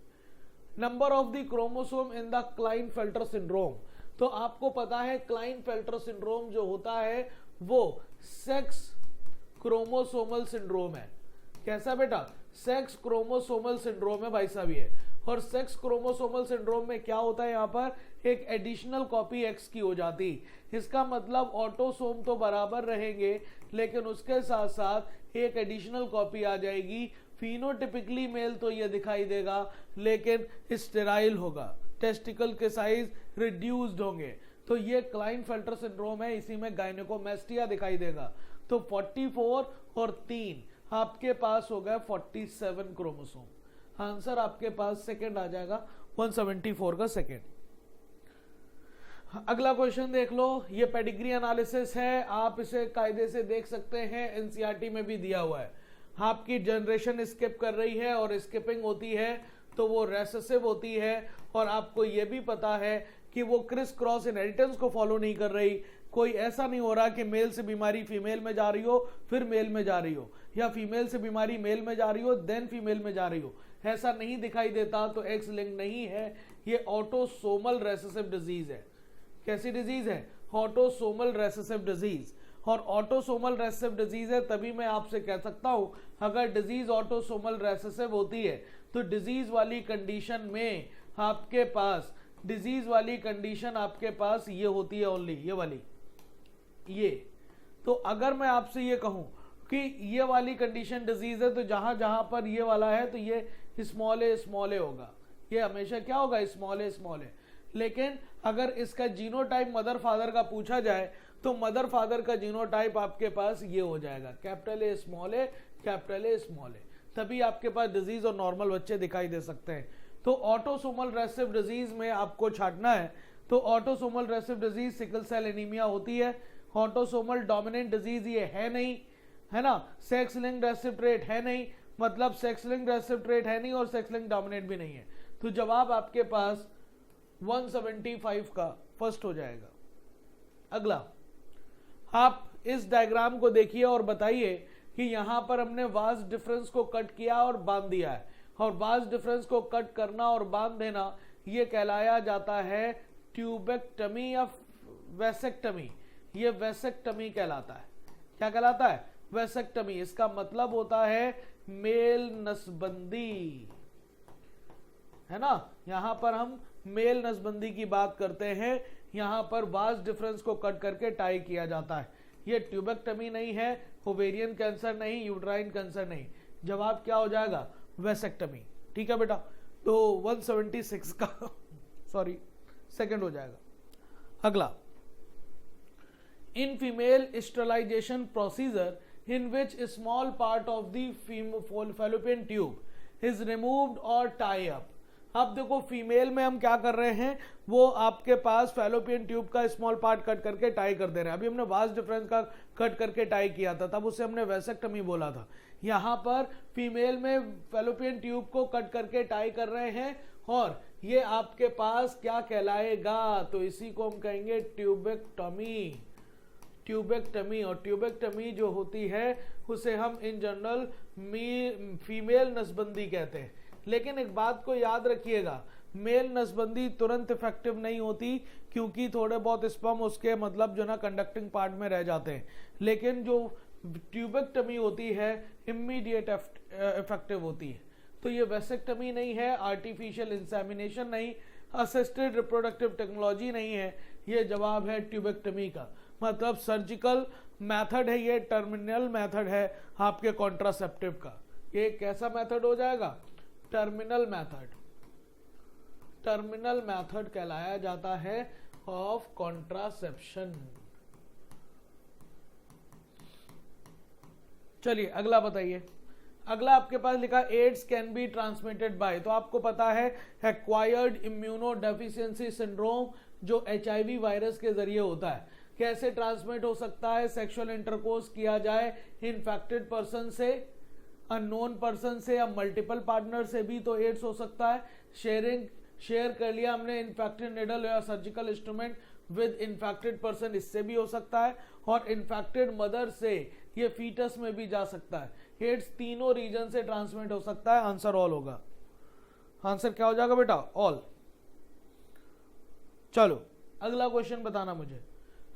S3: number of the chromosome in the Klinefelter syndrome. तो आपको पता है क्लाइनफेल्टर सिंड्रोम जो होता है वो सेक्स क्रोमोसोमल सिंड्रोम है। कैसा बेटा? सेक्स क्रोमोसोमल सिंड्रोम है भाई साहब ये। और सेक्स क्रोमोसोमल सिंड्रोम में क्या होता है? यहाँ पर एक एडिशनल कॉपी एक्स की हो जाती। इसका मतलब ऑटोसोम तो बराबर रहेंगे, लेकिन उसके साथ साथ एक एडिशनल कॉपी आ जाएगी। फिनोटिपिकली मेल तो ये दिखाई देगा, लेकिन स्टेराइल होगा, टेस्टिकल के साइज रिड्यूस्ड होंगे। तो ये क्लाइनफेल्टर सिंड्रोम है, इसी में गायनेकोमेस्टिया दिखाई देगा। तो 44 और 3 आपके पास हो गया 47 क्रोमोसोम। आंसर आपके पास सेकंड आ जाएगा, 174 का सेकंड। अगला क्वेश्चन देख लो, ये पेडिग्री एनालिसिस है, आप इसे कायदे से देख सकते हैं, एनसीईआरटी में भी दिया हुआ है। आपकी जनरेशन स्किप कर रही है और स्किपिंग होती है तो वो रेसेसिव होती है, और आपको ये भी पता है कि वो क्रिस क्रॉस इनहेरिटेंस को फॉलो नहीं कर रही। कोई ऐसा नहीं हो रहा कि मेल से बीमारी फीमेल में जा रही हो फिर मेल में जा रही हो, या फीमेल से बीमारी मेल में जा रही हो देन फीमेल में जा रही हो, ऐसा नहीं दिखाई देता तो एक्स लिंक नहीं है, ये ऑटोसोमल रेसेसिव डिजीज है। कैसी डिजीज है? Autosomal recessive disease. और ऑटोसोमल रेसेसिव डिजीज है तभी मैं आपसे कह सकता हूं अगर डिजीज ऑटोसोमल रेसेसिव होती है तो डिजीज वाली कंडीशन में आपके पास ये होती है ओनली ये वाली, ये। तो अगर मैं आपसे ये कहूं कि ये वाली कंडीशन डिजीज है तो जहां जहां पर ये वाला है तो ये स्मॉल ए होगा, ये हमेशा क्या होगा? स्मॉल ए। लेकिन अगर इसका जीनोटाइप मदर फादर का पूछा जाए तो मदर फादर का जीनोटाइप आपके पास ये हो जाएगा, कैपिटल ए स्मॉल ए। तभी आपके पास डिजीज और नॉर्मल बच्चे दिखाई दे सकते हैं। तो ऑटोसोमल रेसेसिव डिजीज में आपको छांटना है तो autosomal recessive disease sickle cell anaemia होती है। ऑटोसोमल डोमिनेंट डिजीज ये है नहीं, है ना। सेक्स लिंक्ड रेसेसिव ट्रेट है नहीं, मतलब सेक्स लिंक्ड रेसेसिव ट्रेट है नहीं और सेक्स लिंक्ड डोमिनेंट भी नहीं है। तो जवाब आपके पास 175 का फर्स्ट हो जाएगा। अगला, आप इस डायग्राम को देखिए और बताइए कि यहां पर हमने वास्ट डिफरेंस को कट किया और बांध दिया है, और वास्ट डिफरेंस को कट करना और बांध देना ये कहलाया जाता है ट्यूबेक्टमी या वेसेक्टमी। ये वेसेक्टमी कहलाता है। क्या कहलाता है? वेसेक्टमी। इसका मतलब होता है मेल नसबंदी, है ना। यहां पर हम मेल नसबंदी की बात करते हैं, यहां पर वास्ट डिफरेंस को कट करके टाई किया जाता है। ये ट्यूबेक्टमी नहीं है, ओवेरियन कैंसर नहीं, यूट्राइन कैंसर नहीं। जवाब क्या हो जाएगा? वेसेक्टमी। ठीक है बेटा, तो 176 का सॉरी सेकंड हो जाएगा। अगला, in female sterilisation procedure in which a small part of the fallopian tube is removed or tie up। अब देखो फीमेल में हम क्या कर रहे हैं, वो आपके पास फैलोपियन ट्यूब का स्मॉल पार्ट कट करके टाई कर दे रहे हैं। अभी हमने वास्ट डिफरेंस का कट करके टाई किया था, तब उसे हमने वेसेक्टमी बोला था। यहाँ पर फीमेल में फैलोपियन ट्यूब को कट करके टाई कर रहे हैं और ये आपके पास क्या कहलाएगा? तो इसी को हम कहेंगे ट्यूबेक्टमी। और ट्यूबेक्टमी जो होती है उसे हम इन जनरल फीमेल नसबंदी कहते हैं। लेकिन एक बात को याद रखिएगा, मेल नसबंदी तुरंत इफेक्टिव नहीं होती क्योंकि थोड़े बहुत स्पर्म उसके मतलब जो ना कंडक्टिंग पार्ट में रह जाते हैं। लेकिन जो ट्यूबेक्टमी होती है इमीडिएट इफेक्टिव होती है। तो ये वेसेक्टमी नहीं है, आर्टिफिशियल इंसेमिनेशन नहीं, असिस्टेड रिप्रोडक्टिव टेक्नोलॉजी नहीं है, ये जवाब है ट्यूबेक्टमी का। मतलब सर्जिकल मेथड है, ये टर्मिनल मेथड है आपके कॉन्ट्रासेप्टिव का। ये कैसा मेथड हो जाएगा? टर्मिनल मेथड कहलाया जाता है ऑफ कॉन्ट्रासेप्शन। चलिए अगला बताइए। अगला आपके पास लिखा AIDS can be transmitted by, तो आपको पता है एक्वायर्ड इम्यूनोडेफिशिएंसी सिंड्रोम जो HIV वायरस के जरिए होता है। कैसे ट्रांसमिट हो सकता है? सेक्सुअल इंटरकोर्स किया जाए इन्फेक्टेड पर्सन से, अननोन पर्सन से या मल्टीपल पार्टनर से भी तो एड्स हो सकता है। शेयर कर लिया हमने इन्फेक्टेड निडल या surgical instrument with infected person, इससे भी हो सकता है। और इन्फेक्टेड मदर से ये फीटस में भी जा सकता है। एड्स तीनों रीजन से ट्रांसमिट हो सकता है। आंसर ऑल होगा। आंसर क्या हो जाएगा बेटा? ऑल। चलो अगला क्वेश्चन बताना मुझे।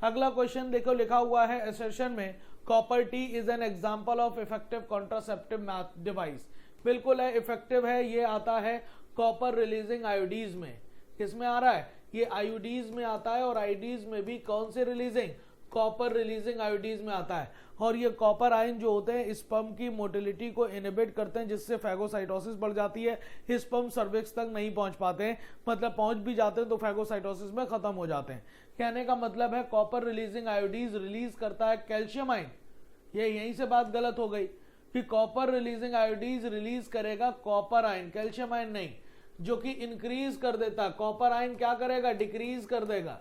S3: अगला क्वेश्चन देखो, लिखा हुआ है असर्शन में copper T is an example of effective contraceptive device. बिल्कुल है, इफेक्टिव है। ये आता है कॉपर रिलीजिंग आयोडीज में। किसमें आ रहा है? ये आयोडीज में आता है। और आयोडीज में भी कौन से रिलीजिंग? कॉपर रिलीजिंग आयोडीज में आता है। और ये कॉपर आयन जो होते हैं स्पर्म की मोटिलिटी को इनहिबिट करते हैं, जिससे फैगोसाइटोसिस बढ़ जाती है। स्पर्म सर्विक्स तक नहीं पहुंच पाते हैं, मतलब पहुंच भी जाते हैं तो फैगोसाइटोसिस में खत्म हो जाते हैं। कहने का मतलब है कॉपर रिलीजिंग आयोडीज रिलीज करता है कैल्शियम आयन। ये यहीं से बात गलत हो गई कि कॉपर रिलीजिंग आयोडीज रिलीज करेगा कॉपर आयन, कैल्शियम आयन नहीं, जो कि इंक्रीज कर देता। कॉपर आयन क्या करेगा? डिक्रीज कर देगा।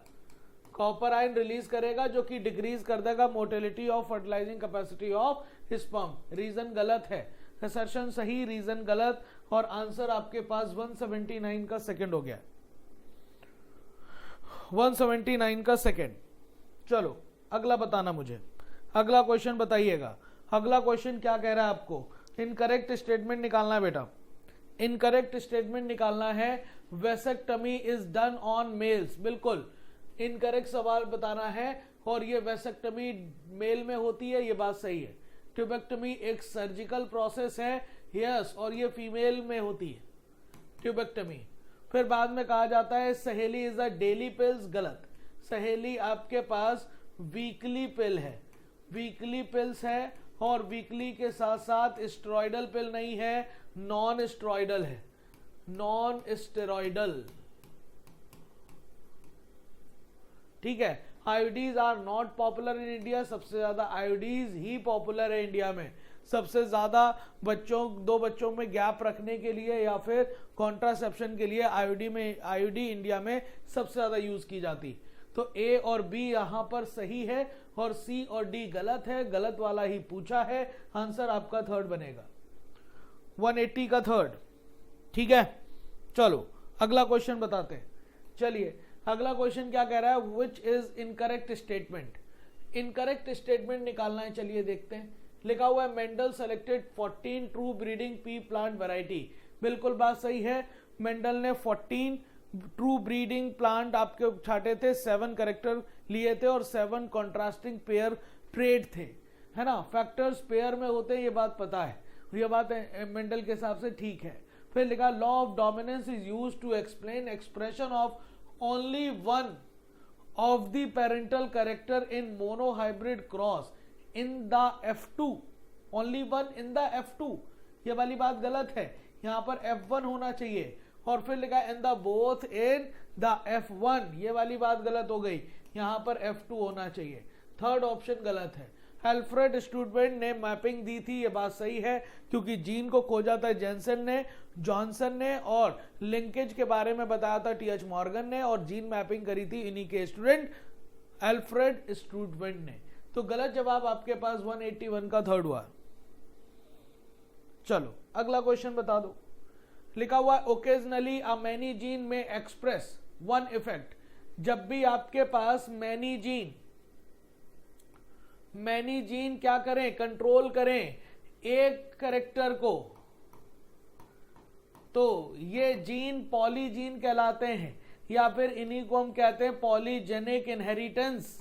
S3: कॉपर आयन रिलीज करेगा जो कि डिक्रीज कर देगा motility of fertilising capacity of sperm. Reason गलत है, असर्शन सही, रीजन गलत। और आंसर आपके पास 179 का सेकंड हो गया। 179 का सेकंड। चलो अगला बताना मुझे, अगला क्वेश्चन बताइएगा। अगला क्वेश्चन क्या कह रहा है आपको? इनकरेक्ट स्टेटमेंट निकालना है बेटा, इनकरेक्ट स्टेटमेंट निकालना है। Vasectomy is done on mails, बिल्कुल इनकरेक्ट सवाल बताना है। और ये वेसेक्टमी मेल में होती है, ये बात सही है। ट्यूबेक्टमी एक सर्जिकल प्रोसेस है, यस, और ये फीमेल में होती है ट्यूबेक्टमी। फिर बाद में कहा जाता है सहेली इज अ डेली पिल्स, गलत। सहेली आपके पास वीकली पिल है, वीकली पिल्स है, और वीकली के साथ साथ स्टेरॉइडल पिल नहीं है, नॉन स्टेरॉइडल है, नॉन स्टेरॉइडल, ठीक है। IUDs are not popular in India, सबसे ज्यादा आईओडीज ही पॉपुलर है इंडिया में। सबसे ज्यादा बच्चों, दो बच्चों में गैप रखने के लिए या फिर कॉन्ट्रासेप्शन के लिए आईओडी इंडिया में सबसे ज्यादा यूज की जाती। तो ए और बी यहां पर सही है और सी और डी गलत है, गलत वाला ही पूछा है। आंसर आपका थर्ड बनेगा, 180 का थर्ड, ठीक है। चलो अगला क्वेश्चन बताते हैं। चलिए अगला क्वेश्चन क्या कह रहा है? Which is incorrect statement, incorrect statement निकालना है। चलिए देखते हैं। लिखा हुआ है Mendel selected 14 true breeding P plant variety, बिल्कुल बात सही है। मेंडल ने 14 ट्रू ब्रीडिंग प्लांट आपके छाटे थे, 7 करेक्टर लिए थे और 7 कॉन्ट्रास्टिंग पेयर ट्रेड थे, है ना। फैक्टर्स पेयर में होते हैं, ये बात पता है, ये बात मेंडल के हिसाब से ठीक है। फिर लिखा law of dominance is used to explain expression of only one of the parental character in monohybrid cross in the F2, only one in the F2, ये वाली बात गलत है, यहां पर F1 होना चाहिए। और फिर लिखा in the both in the F1, ये वाली बात गलत हो गई, यहां पर F2 होना चाहिए। थर्ड ऑप्शन गलत है। अल्फ्रेड स्टूडमेंट ने मैपिंग दी थी, ये बात सही है, क्योंकि जीन को खोजा था जेंसन ने, जॉनसन ने, और लिंकेज के बारे में बताया था TH मॉर्गन ने, और जीन मैपिंग करी थी इन्हीं के स्टूडेंट अल्फ्रेड स्टूडमेंट ने। तो गलत जवाब आपके पास 181 का थर्ड हुआ। चलो अगला क्वेश्चन बता दो। लिखा हुआ ओकेजनली अ मैनी जीन में एक्सप्रेस वन इफेक्ट, जब भी आपके पास मैनी जीन क्या करें, कंट्रोल करें एक कैरेक्टर को, तो ये जीन पॉलीजीन कहलाते हैं, या फिर इन्हीं को हम कहते हैं पॉलीजेनिक इनहेरिटेंस।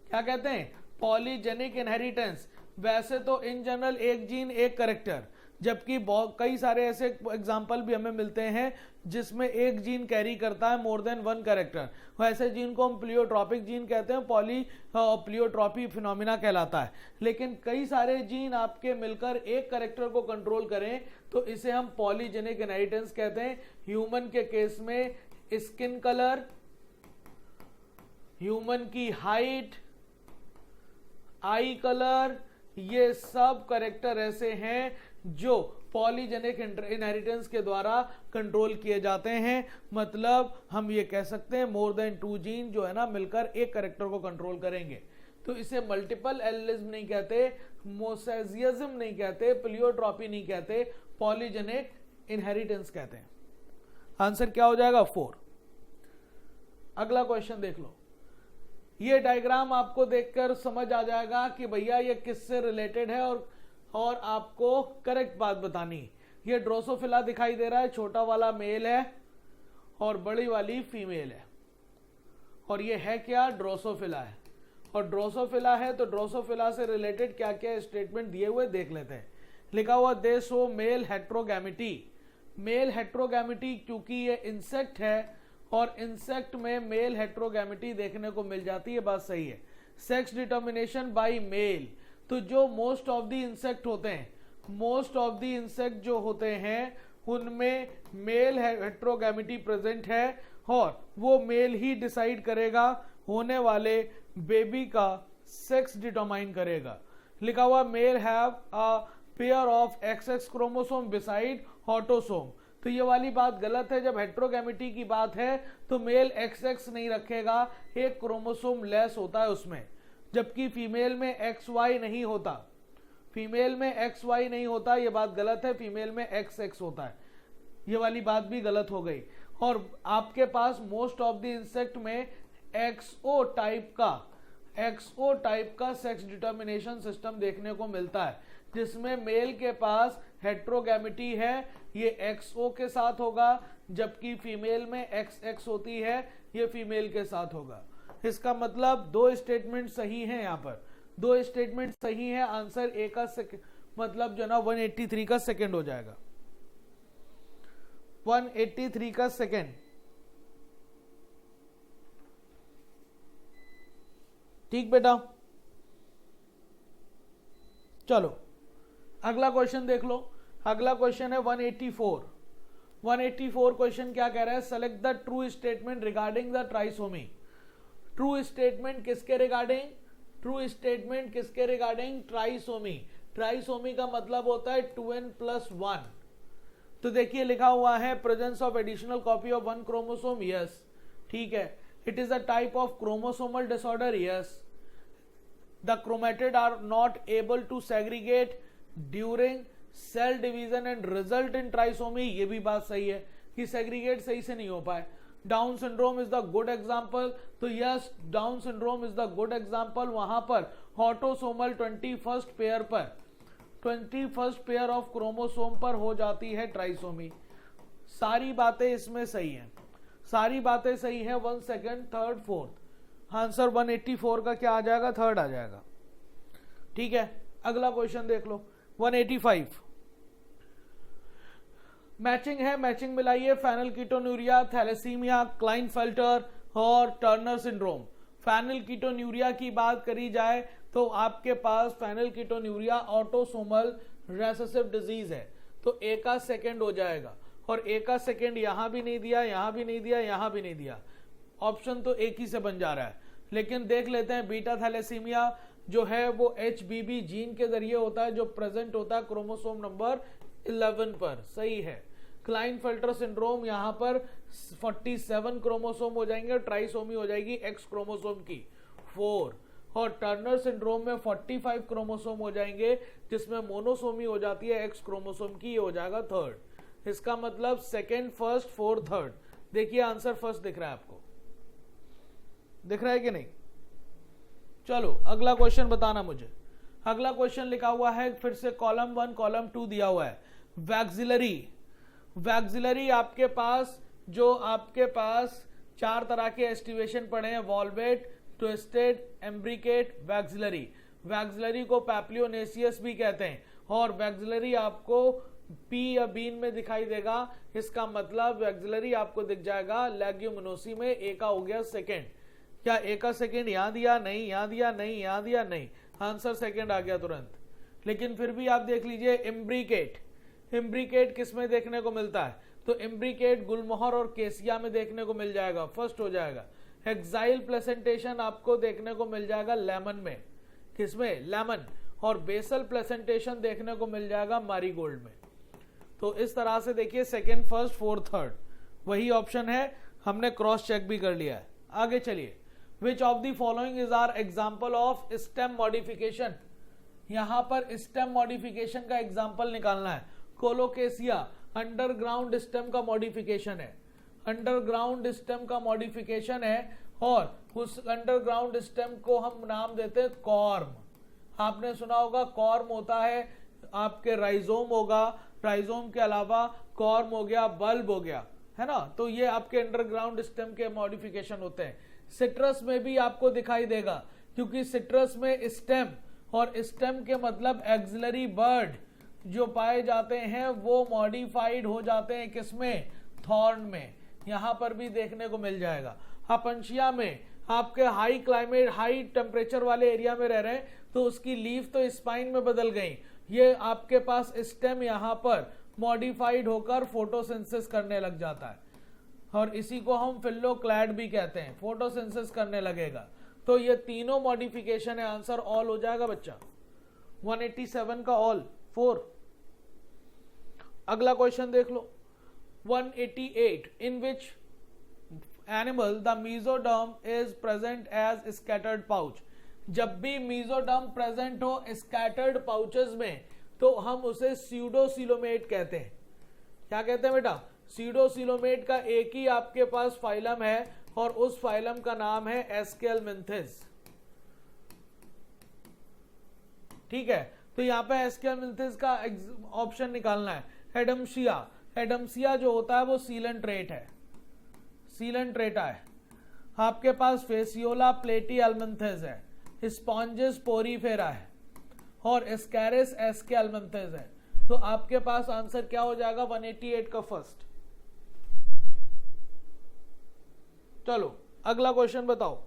S3: क्या कहते हैं? Polygenic inheritance. वैसे तो इन जनरल एक जीन एक कैरेक्टर, जबकि कई सारे ऐसे एग्जाम्पल भी हमें मिलते हैं जिसमें एक जीन कैरी करता है मोर देन वन कैरेक्टर। वैसे जीन को हम प्लियोट्रॉपिक जीन कहते हैं, प्लियोट्रॉपी फिनोमिना कहलाता है। लेकिन कई सारे जीन आपके मिलकर एक कैरेक्टर को कंट्रोल करें तो इसे हम पॉलीजेनिक इनहेरिटेंस कहते हैं। ह्यूमन के केस में स्किन कलर, ह्यूमन की हाइट, आई कलर, ये सब कैरेक्टर ऐसे हैं जो पॉलीजेनिक इनहेरिटेंस के द्वारा कंट्रोल किए जाते हैं। मतलब हम ये कह सकते हैं मोर देन 2 जीन जो है ना मिलकर एक कैरेक्टर को कंट्रोल करेंगे। तो इसे मल्टीपल एलिज्म नहीं कहते, मोसेजिज्म नहीं कहते, प्लियोट्रॉपी नहीं कहते, पॉलीजेनिक इनहेरिटेंस कहते हैं। आंसर क्या हो जाएगा? 4। अगला क्वेश्चन देख लो। ये डायग्राम आपको देखकर समझ आ जाएगा कि भैया ये किससे रिलेटेड है, और आपको करेक्ट बात बतानी। ये ड्रोसोफिला दिखाई दे रहा है, छोटा वाला मेल है और बड़ी वाली फीमेल है, और ये है क्या? ड्रोसोफिला है। और ड्रोसोफिला है तो ड्रोसोफिला से रिलेटेड क्या क्या स्टेटमेंट दिए हुए देख लेते हैं। लिखा हुआ दे शो मेल हेट्रोगैमिटी। मेल हेट्रोगैमिटी क्योंकि ये इंसेक्ट है और इंसेक्ट में मेल हेट्रोगैमिटी देखने को मिल जाती है, बात सही है। सेक्स डिटर्मिनेशन बाय मेल, तो जो मोस्ट ऑफ द इंसेक्ट होते हैं, मोस्ट ऑफ द इंसेक्ट जो होते हैं उनमें मेल हेट्रोगैमिटी प्रेजेंट है, और वो मेल ही डिसाइड करेगा होने वाले बेबी का सेक्स डिटरमाइन करेगा। लिखा हुआ male have a pair of XX chromosome beside autosome, तो ये वाली बात गलत है। जब हेट्रोगैमिटी की बात है तो मेल XX नहीं रखेगा, एक क्रोमोसोम लेस होता है उसमें, जबकि फीमेल में XY नहीं होता, फीमेल में XY नहीं होता, ये बात गलत है। फीमेल में XX होता है, ये वाली बात भी गलत हो गई। और आपके पास मोस्ट ऑफ द इंसेक्ट में XO टाइप का एक्सओ टाइप का सेक्स डिटर्मिनेशन सिस्टम देखने को मिलता है, जिसमें मेल के पास हेट्रोगैमिटी है, ये एक्सओ के साथ होगा, जबकि फीमेल में एक्स होती है, ये फीमेल के साथ होगा। इसका मतलब दो स्टेटमेंट सही हैं, यहाँ पर दो स्टेटमेंट सही है। आंसर ए का मतलब जो ना 183 का सेकंड हो जाएगा, 183 का सेकंड। ठीक बेटा, चलो अगला क्वेश्चन देख लो। अगला क्वेश्चन है 184। 184 क्वेश्चन क्या कह रहा है? Select the true statement regarding the trisomy. True statement किसके रिगार्डिंग? ट्रू स्टेटमेंट किसके रिगार्डिंग? ट्राइसोमी। ट्राइसोमी का मतलब होता है 2n+1। तो देखिए लिखा हुआ है presence of additional copy of one chromosome, yes, ठीक है। It is a type of chromosomal disorder, yes. The chromatid are not able to segregate during cell division and result in trisomy, ये भी बात सही है कि सेग्रीगेट सही से नहीं हो पाए। Down syndrome is the good example, तो yes Down syndrome is the good example. वहां पर ऑटोसोमल 21st पेयर पर 21st पेयर ऑफ क्रोमोसोम पर हो जाती है ट्राइसोमी। सारी बातें इसमें सही हैं, सारी बातें सही है। 1 सेकेंड, थर्ड, फोर्थ। आंसर 184 का क्या आ जाएगा? थर्ड आ जाएगा। ठीक है, अगला क्वेश्चन देख लो 185। मैचिंग है, मैचिंग मिलाइए। फेनिलकीटोन्यूरिया, थैलेसीमिया, क्लाइनफेल्टर और टर्नर सिंड्रोम। फेनिलकीटोन्यूरिया की बात करी जाए तो आपके पास फेनिलकीटोन्यूरिया ऑटोसोमल रेसेसिव डिजीज है, तो ए का सेकेंड हो जाएगा। और ए का सेकेंड यहां भी नहीं दिया, यहां भी नहीं दिया, यहां भी नहीं दिया, ऑप्शन तो एक ही से बन जा रहा है। लेकिन देख लेते हैं, बीटा थैलेसीमिया जो है वो HBB जीन के जरिए होता है, जो प्रेजेंट होता है क्रोमोसोम नंबर 11 पर, सही है। क्लाइनफेल्टर सिंड्रोम यहाँ पर 47 क्रोमोसोम हो जाएंगे और ट्राइसोमी हो जाएगी एक्स क्रोमोसोम की 4। और टर्नर सिंड्रोम में 45 क्रोमोसोम हो जाएंगे, जिसमें मोनोसोमी हो जाती है एक्स क्रोमोसोम की, ये हो जाएगा थर्ड। इसका मतलब सेकेंड, फर्स्ट, फोर्थ, थर्ड। देखिए आंसर फर्स्ट दिख रहा है आपको, दिख रहा है कि नहीं? चलो अगला क्वेश्चन बताना मुझे। अगला क्वेश्चन लिखा हुआ है फिर से कॉलम 1 कॉलम 2 दिया हुआ है। वैक्सिलरी, वैक्सिलरी आपके पास जो आपके पास 4 तरह के एस्टिवेशन पड़े हैं, वॉल्वेट, ट्विस्टेड, एम्ब्रिकेट, वैक्सिलरी। वैक्सिलरी को पैप्लियोनेसियस भी कहते हैं और वैक्सिलरी आपको पी या बीन में दिखाई देगा। इसका मतलब वैक्सिलरी आपको दिख जाएगा लेग्यूमिनोसी में। ए का हो गया सेकेंड। क्या ए का सेकेंड यहां दिया? नहीं, यहां दिया नहीं, यहां दिया नहीं, आंसर सेकेंड आ गया तुरंत। लेकिन फिर भी आप देख लीजिए इम्ब्रिकेट, इम्ब्रिकेट किस में देखने को मिलता है? तो इम्ब्रिकेट गुलमोहर और केसिया में देखने को मिल जाएगा, फर्स्ट हो जाएगा। एक्साइल प्लेसेंटेशन आपको देखने को मिल जाएगा लेमन में, किसमें? लेमन। और बेसल प्लेसेंटेशन देखने को मिल जाएगा मैरीगोल्ड में। तो इस तरह से देखिए सेकेंड, फर्स्ट, फोर्थ, थर्ड वही ऑप्शन है, हमने क्रॉस चेक भी कर लिया है। आगे चलिए, which of the following is are example of stem modification. यहां पर स्टेम मॉडिफिकेशन का एग्जाम्पल निकालना है। कोलोकेसिया अंडरग्राउंड स्टेम का मॉडिफिकेशन है, अंडरग्राउंड स्टेम का मॉडिफिकेशन है और उस अंडरग्राउंड स्टेम को हम नाम देते हैं कॉर्म। आपने सुना होगा कॉर्म होता है आपके राइजोम होगा, राइजोम के अलावा कॉर्म हो गया, बल्ब हो गया, है ना। तो ये आपके अंडरग्राउंड स्टेम के मॉडिफिकेशन होते हैं। सिट्रस में भी आपको दिखाई देगा, क्योंकि सिट्रस में स्टेम और स्टेम के मतलब एक्सिलरी बर्ड जो पाए जाते हैं वो मॉडिफाइड हो जाते हैं, किसमें? थॉर्न में। यहां पर भी देखने को मिल जाएगा। अपंशिया में आपके हाई क्लाइमेट, हाई टेम्परेचर वाले एरिया में रह रहे हैं तो उसकी लीफ तो स्पाइन में बदल गई। ये आपके पास स्टेम यहां पर मॉडिफाइड होकर फोटोसिंथेसिस करने लग जाता है और इसी को हम फिल्लोक्लैड भी कहते हैं, फोटोसिंथेसिस करने लगेगा। तो ये तीनों मॉडिफिकेशन है, आंसर ऑल हो जाएगा बच्चा। 187 का ऑल 4। अगला क्वेश्चन देख लो 188। In which animal the mesoderm is present as scattered pouch. जब भी मेसोडर्म प्रेजेंट हो स्कैटर्ड पाउचेस में तो हम उसे स्यूडोसिलोमेट कहते हैं। क्या कहते हैं बेटा? स्यूडोसिलोमेट का एक ही आपके पास फाइलम है और उस फाइलम का नाम है एस्केलमिंथिस। ठीक है, तो यहाँ पे एस्केलमिंथिस का ऑप्शन निकालना है। एडम्सिया, एडम्सिया जो होता है वो सीलेंट्रेट है, सीलेंट्रेटा है। आपके पास फेसियोला प्लेटीएलमिंथिस है, स्पॉन्जिस पोरीफेरा है और एस्कैरिस एस्केलमिंथिस है। तो आपके पास आंसर क्या हो जाएगा 188 का फर्स्ट। चलो अगला क्वेश्चन बताओ।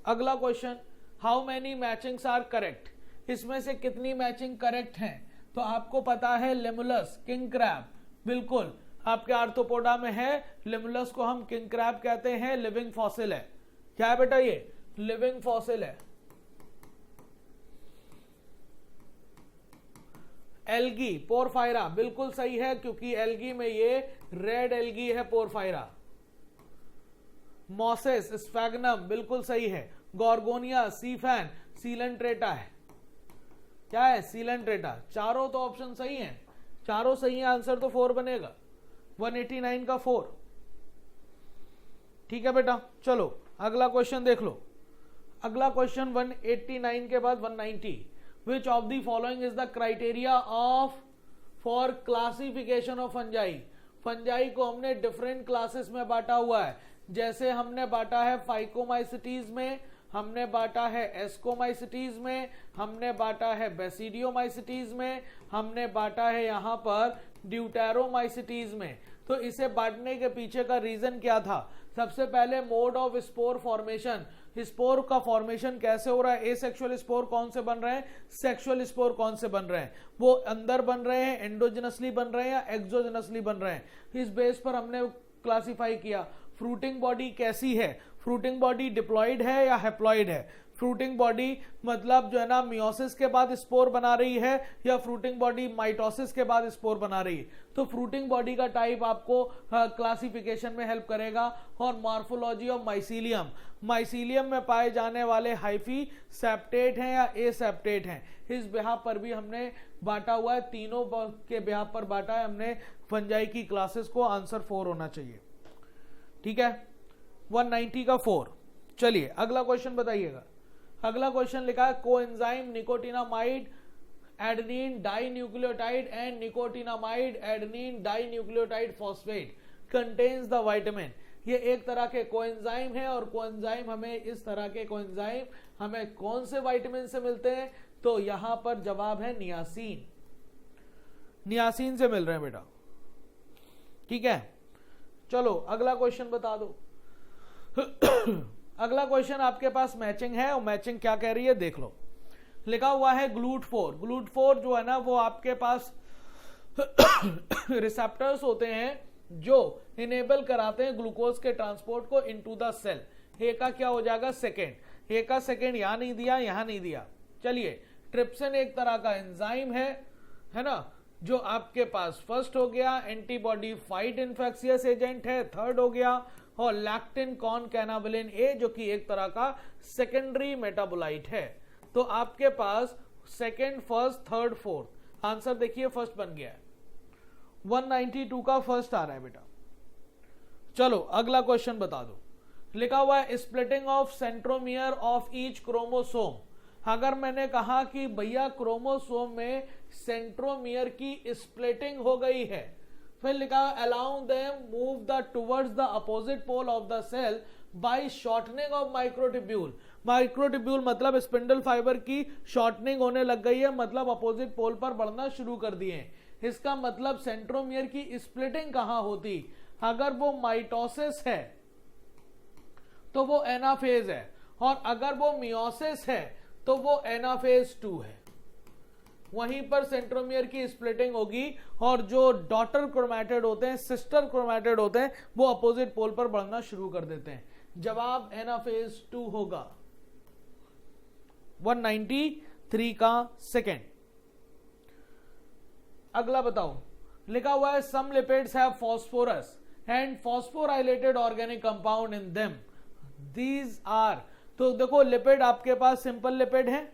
S3: अगला question, how many matchings are correct, इसमें से कितनी मैचिंग करेक्ट हैं? तो आपको पता है लिमुलस, किंग क्रैब, बिल्कुल आपके आर्थ्रोपोडा में है। लिमुलस को हम किंग क्रैब कहते हैं, लिविंग फॉसिल है। क्या है बेटा ये? लिविंग फॉसिल है। एल्गी, पोरफायरा, बिल्कुल सही है क्योंकि एल्गी में ये रेड एल्गी है पोरफायरा। मॉसेस, स्फैग्नम, बिल्कुल सही है। गॉर्गोनिया, सीफैन, सीलेंट्रेटा है। क्या है? सीलेंट्रेटा। चारों तो ऑप्शन सही हैं, चारों सही है, आंसर तो 4 बनेगा। 189 का 4। ठीक है बेटा, चलो अगला क्वेश्चन देख लो। अगला क्वेश्चन 189 के बाद 190। Which of the following is the criteria of for classification of fungi? Fungi को हमने डिफरेंट क्लासेस में बांटा हुआ है। जैसे हमने बांटा है फाइकोमाइसिटीज में, हमने बांटा है एस्कोमाइसिटीज में, हमने बांटा है बेसिडियोमाइसिटीज में, हमने बांटा है यहाँ पर ड्यूटेरोमाइसिटीज में। तो इसे बांटने के पीछे का रीजन क्या था? सबसे पहले mode of spore formation, spore का फॉर्मेशन कैसे हो रहा है, एसेक्सुअल स्पोर कौन से बन रहे हैं, सेक्सुअल स्पोर कौन से बन रहे हैं, वो अंदर बन रहे हैं, एंडोजेनसली बन रहे हैं या एक्सोजेनसली बन रहे हैं। इस बेस पर हमने क्लासिफाई किया। फ्रूटिंग बॉडी कैसी है, फ्रूटिंग बॉडी डिप्लॉइड है या हैप्लॉइड है, फ्रूटिंग बॉडी मतलब जो है ना मियोसिस के बाद स्पोर बना रही है या फ्रूटिंग बॉडी माइटोसिस के बाद स्पोर बना रही है। तो फ्रूटिंग बॉडी का टाइप आपको क्लासिफिकेशन में हेल्प करेगा। और मॉर्फोलॉजी ऑफ माइसीलियम, माइसीलियम में पाए जाने वाले हाइफी सेप्टेट हैं या ए सेप्टेट हैं, इस बिहाफ पर भी हमने बांटा हुआ है। तीनों के बिहाफ पर बांटा है हमने फंजाई की क्लासेस को। आंसर 4 होना चाहिए। ठीक है, 190 का 4। चलिए अगला क्वेश्चन बताइएगा। अगला क्वेश्चन लिखा है coenzyme nicotinamide adenine dinucleotide and nicotinamide adenine dinucleotide phosphate contains the vitamin. ये एक तरह के कोएंजाइम है और कोएंजाइम हमें इस तरह के कोएंजाइम हमें कौन से विटामिन से मिलते हैं? तो यहां पर जवाब है नियासिन, नियासिन से मिल रहे हैं बेटा। ठीक है, चलो अगला क्वेश्चन बता दो। अगला क्वेश्चन आपके पास मैचिंग है और मैचिंग क्या कह रही है देख लो। लिखा हुआ है GLUT4। GLUT4 जो है ना वो आपके पास रिसेप्टर्स होते हैं जो इनेबल कराते हैं ग्लूकोज के ट्रांसपोर्ट को इनटू द सेल। ए का क्या हो जाएगा? सेकेंड। ए का सेकेंड यहां नहीं दिया, यहां नहीं दिया। चलिए, ट्रिप्सिन एक तरह का एंजाइम है ना, जो आपके पास फर्स्ट हो गया एंटीबॉडी फाइट इन्फेक्शियस एजेंट है, थर्ड हो गया, और लैक्टिन कॉनकैनाबिलिन ए जो कि एक तरह का सेकेंडरी मेटाबोलाइट है। तो आपके पास second, first, third, fourth. Answer देखिए फर्स्ट बन गया है। 192 का फर्स्ट आ रहा है बेटा। चलो अगला क्वेश्चन बता दो। लिखा हुआ है splitting of centromere of each chromosome. अगर मैंने कहा कि भैया क्रोमोसोम में सेंट्रोमियर की स्प्लिटिंग हो गई है, फिर लिखा allow them move the towards the opposite pole of the cell by shortening of microtubule. Microtubule मतलब स्पिंडल फाइबर की शॉर्टनिंग होने लग गई है, मतलब अपोजिट पोल पर बढ़ना शुरू कर दिए। इसका मतलब सेंट्रोमियर की स्प्लिटिंग कहां होती? अगर वो माइटोसिस है तो वो एनाफेज है, और अगर वो मियोसिस है तो वो एनाफेज 2 है। वहीं पर सेंट्रोमियर की स्प्लिटिंग होगी और जो डॉटर क्रोमैटिड होते हैं, सिस्टर क्रोमैटिड होते हैं, वो अपोजिट पोल पर बढ़ना शुरू कर देते हैं। जवाब एनाफेज 2 होगा। 193 का सेकेंड। अगला बताओ। लिखा हुआ है some lipids have phosphorus and phosphorylated organic compound in them, these are. तो देखो लिपिड आपके पास सिंपल लिपिड है।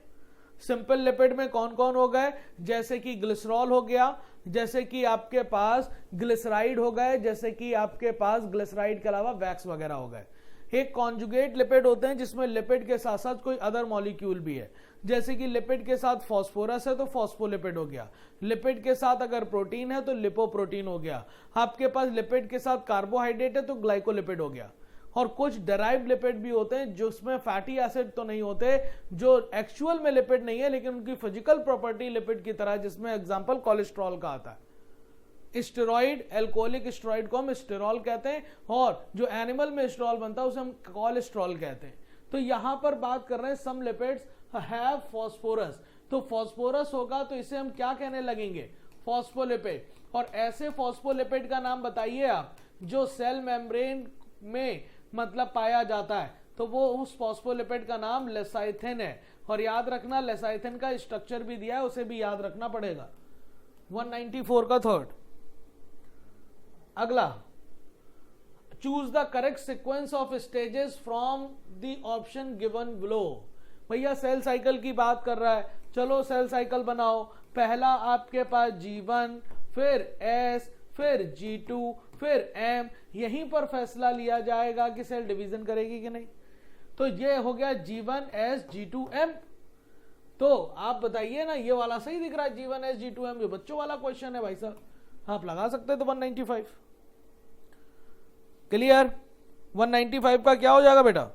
S3: सिंपल लिपिड में कौन कौन हो गए? जैसे कि ग्लिसरॉल हो गया, जैसे कि आपके पास ग्लिसराइड हो गए, जैसे कि आपके पास ग्लिसराइड के अलावा वैक्स वगैरह हो गए। एक कॉन्जुगेट लिपिड होते हैं जिसमें लिपिड के साथ साथ कोई अदर मॉलिक्यूल भी है, जैसे कि लिपिड के साथ फॉस्फोरस है तो फॉस्फोलिपिड हो गया, लिपिड के साथ अगर प्रोटीन है तो लिपोप्रोटीन हो गया, आपके पास लिपिड के साथ कार्बोहाइड्रेट है तो ग्लाइकोलिपिड हो गया। और कुछ डेराइव्ड लिपिड भी होते हैं जिसमें फैटी एसिड तो नहीं होते, जो एक्चुअल में लिपिड नहीं है लेकिन उनकी फिजिकल प्रॉपर्टी लिपिड की तरह, जिसमें एग्जांपल कोलेस्ट्रॉल का आता है। स्टेरॉइड, एल्कोहलिक स्टेरॉइड को हम स्टेरॉल कहते हैं, और जो एनिमल में स्टेरॉल बनता है उसे हम कोलेस्ट्रॉल कहते हैं। तो यहां पर बात कर रहे हैं सम लिपिड्स हैव फॉस्फोरस, तो फॉस्फोरस होगा तो इसे हम क्या कहने लगेंगे, फॉस्फोलिपिड। और ऐसे फॉस्फोलिपिड का नाम बताइए आप जो सेल मेम्ब्रेन में मतलब पाया जाता है, तो वो उस फॉस्फोलिपिड का नाम लेसाइथिन है। और याद रखना लेसाइथिन का स्ट्रक्चर भी दिया है, उसे भी याद रखना पड़ेगा। 194 का थर्ड। अगला, choose the correct sequence of stages from the option given below. भैया सेल साइकिल की बात कर रहा है, चलो सेल साइकिल बनाओ। पहला आपके पास G1, फिर S, फिर G2, फिर M। यहीं पर फैसला लिया जाएगा कि सेल डिवीजन करेगी कि नहीं। तो ये हो गया G1 S G2 M। तो आप बताइए ना, ये वाला सही दिख रहा है G1 S G2 M, ये बच्चों वाला क्वेश्चन है भाई साहब, आप लगा सकते हैं। तो 195 क्लियर। 195 का क्या हो जाएगा बेटा,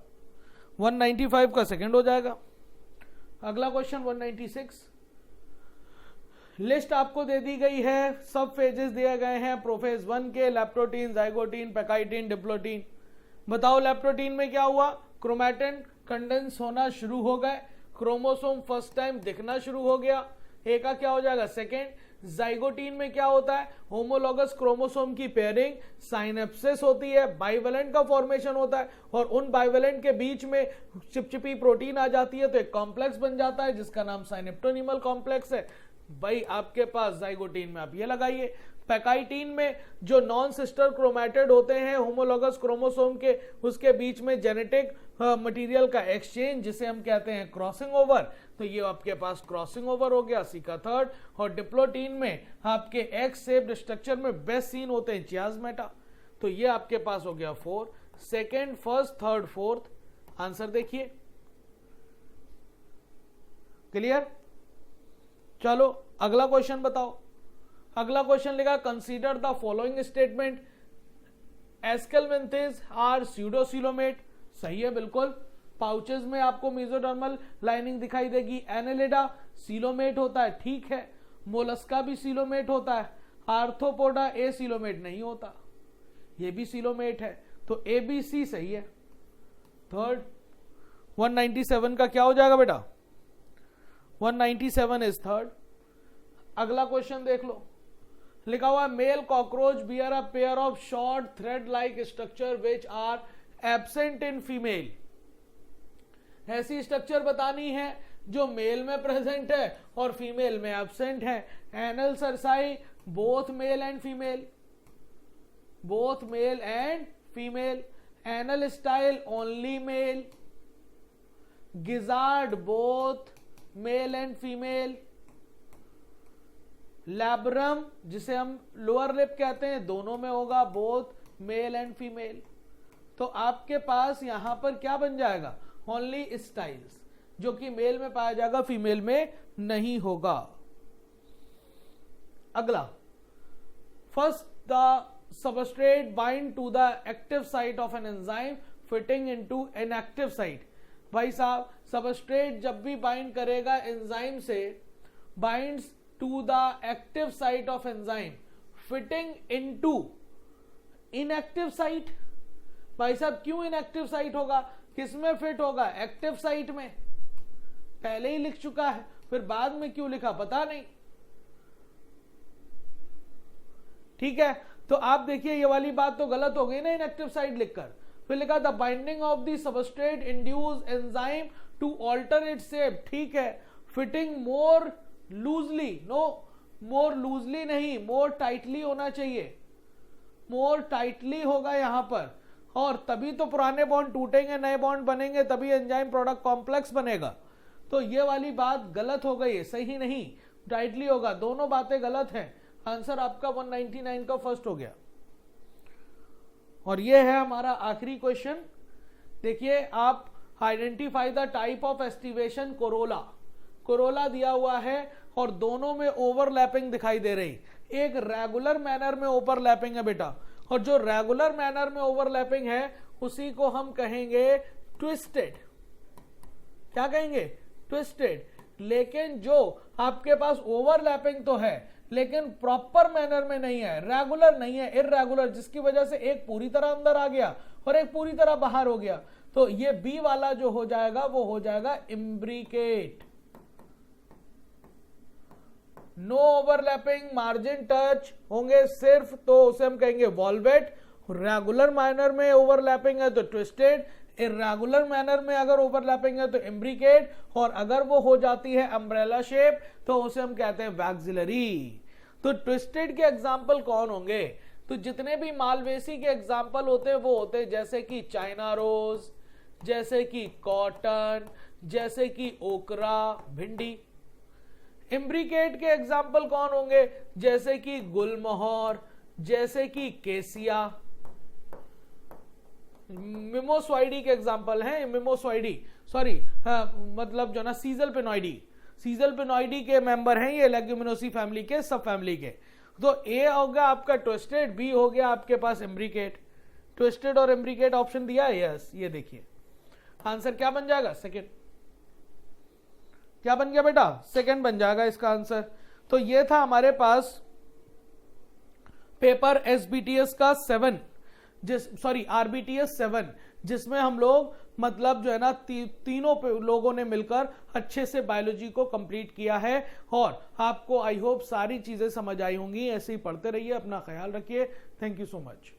S3: 195 का सेकंड हो जाएगा। अगला क्वेश्चन 196। लिस्ट आपको दे दी गई है, सब फेजेस दिए गए हैं प्रोफेज 1 के, लैप्टोटीन, जाइगोटीन, पैकाइटीन, डिप्लोटीन। बताओ लैप्टोटीन में क्या हुआ, क्रोमैटिन कंडेंस होना शुरू हो गए, क्रोमोसोम फर्स्ट टाइम दिखना शुरू हो गया, ए का क्या हो जाएगा सेकेंड। जाइगोटीन में क्या होता है, होमोलॉगस क्रोमोसोम की पेयरिंग, साइनेप्सिस होती है, बाइवेलेंट का फॉर्मेशन होता है, और उन बाइवेलेंट के बीच में चिपचिपी प्रोटीन आ जाती है तो एक कॉम्प्लेक्स बन जाता है जिसका नाम साइनेप्टोनिमल कॉम्प्लेक्स है। भाई आपके पास जाइगोटीन में आप ये लगाइए। पैकाइटीन में जो नॉन सिस्टर क्रोमैटिड होते हैं होमोलॉगस क्रोमोसोम के, उसके बीच में जेनेटिक मटेरियल का एक्सचेंज जिसे हम कहते हैं क्रॉसिंग ओवर, तो ये आपके पास क्रॉसिंग ओवर हो गया, सी का थर्ड। और डिप्लोटीन में आपके एक्स शेप्ड स्ट्रक्चर में बेस्ट सीन होते हैं चियाज़मेटा, तो ये आपके पास हो गया 4, second, first, third, fourth. Answer देखिए, क्लियर। चलो अगला क्वेश्चन बताओ। अगला क्वेश्चन लिखा, consider the following statement, aschelminthes are pseudocoelomate. सही है बिल्कुल। पाउचेस में आपको मेसोडर्मल लाइनिंग दिखाई देगी। एनेलिडा सीलोमेट होता है, ठीक है। मोलस्का भी सीलोमेट होता है। आर्थ्रोपोडा ए सीलोमेट नहीं होता, ये भी सीलोमेट है, तो ए बी सी सही है। थर्ड 197 का क्या हो जाएगा बेटा, 197 इज थर्ड। अगला क्वेश्चन देख लो, लिखा हुआ male cockroach bear a pair of short thread like structure which are absent in female. ऐसी स्ट्रक्चर बतानी है जो मेल में प्रेजेंट है और फीमेल में एब्सेंट है। Anal cerci both male and female, both male and female. Anal style only mail. Gizzard both male and female. Labrum जिसे हम लोअर लिप कहते हैं, दोनों में होगा, बोथ मेल एंड फीमेल। तो आपके पास यहां पर क्या बन जाएगा, ओनली स्टाइल्स, जो कि मेल में पाया जाएगा, फीमेल में नहीं होगा। अगला, first the substrate bind to the active site of an enzyme fitting into an active site. भाई साहब सबस्ट्रेट जब भी बाइंड करेगा एंजाइम से, binds to the active site of enzyme fitting into inactive site. भाई साहब क्यों इनएक्टिव साइट होगा, किसमें फिट होगा, एक्टिव साइट में। पहले ही लिख चुका है, फिर बाद में क्यों लिखा पता नहीं, ठीक है। तो आप देखिए ये वाली बात तो गलत हो गई ना, इनएक्टिव साइट लिखकर। फिर लिखा the binding of the substrate induce enzyme to alter its shape, ठीक है। Fitting more loosely, no more loosely नहीं, मोर टाइटली होना चाहिए, मोर टाइटली होगा यहां पर, और तभी तो पुराने बॉन्ड टूटेंगे, नए बॉन्ड बनेंगे, तभी एंजाइम प्रोडक्ट कॉम्प्लेक्स बनेगा। तो ये वाली बात गलत हो गई है, सही नहीं, टाइटली होगा, दोनों बातें गलत हैं। आंसर आपका 199 का फर्स्ट हो गया। और ये है हमारा आखिरी क्वेश्चन, देखिए आप identify the type of aestivation Corolla, Corolla दिया हुआ है और दोनों में ओवरलैपिंग दिखाई दे रही, एक रेगुलर मैनर में ओवरलैपिंग है बेटा, और जो रेगुलर मैनर में ओवरलैपिंग है उसी को हम कहेंगे ट्विस्टेड। क्या कहेंगे? ट्विस्टेड। लेकिन जो आपके पास ओवरलैपिंग तो है लेकिन प्रॉपर मैनर में नहीं है, रेगुलर नहीं है, इररेगुलर, जिसकी वजह से एक पूरी तरह अंदर आ गया और एक पूरी तरह बाहर हो गया, तो ये बी वाला जो हो जाएगा वो हो जाएगा imbricate. No overlapping, margin touch होंगे सिर्फ, तो उसे हम कहेंगे वॉल्वेट। रेगुलर मैनर में ओवरलैपिंग है तो ट्विस्टेड, इर्रेगुलर मैनर में अगर ओवरलैपिंग है तो इम्ब्रिकेट, और अगर वो हो जाती है अम्ब्रेला शेप तो उसे हम कहते हैं वैक्सिलरी। तो ट्विस्टेड के एग्जाम्पल कौन होंगे? तो जितने भी मालवेसी के एग्जाम्पल होते हैं वो होते हैं जैसे कि चाइना रोज, जैसे कि कॉटन, जैसे कि ओकरा, भिंडी। इम्ब्रिकेट के एग्जाम्पल कौन होंगे? जैसे कि गुलमोहर, जैसे कि केसिया। मिमोसॉइडी के एग्जाम्पल हैं, मिमोसॉइडी सॉरी मतलब जो ना सीजल पेनॉइडी, सीजल पेनॉइडी के मेंबर हैं ये लेग्यूमिनोसी फैमिली के, सब फैमिली के। तो ए हो गया आपका ट्विस्टेड, बी हो गया आपके पास इम्ब्रिकेट। ट्विस्टेड और इम्ब्रिकेट ऑप्शन दिया है, यस। ये देखिए आंसर क्या बन जाएगा? सेकंड। क्या बन गया बेटा? सेकंड बन जाएगा इसका आंसर। तो ये था हमारे पास पेपर एसबीटीएस का 7 आरबीटीएस 7, जिसमें हम लोग मतलब जो है ना तीनों लोगों ने मिलकर अच्छे से बायोलॉजी को कंप्लीट किया है, और आपको आई होप सारी चीजें समझ आई होंगी। ऐसे ही पढ़ते रहिए, अपना ख्याल रखिए। Thank you so much.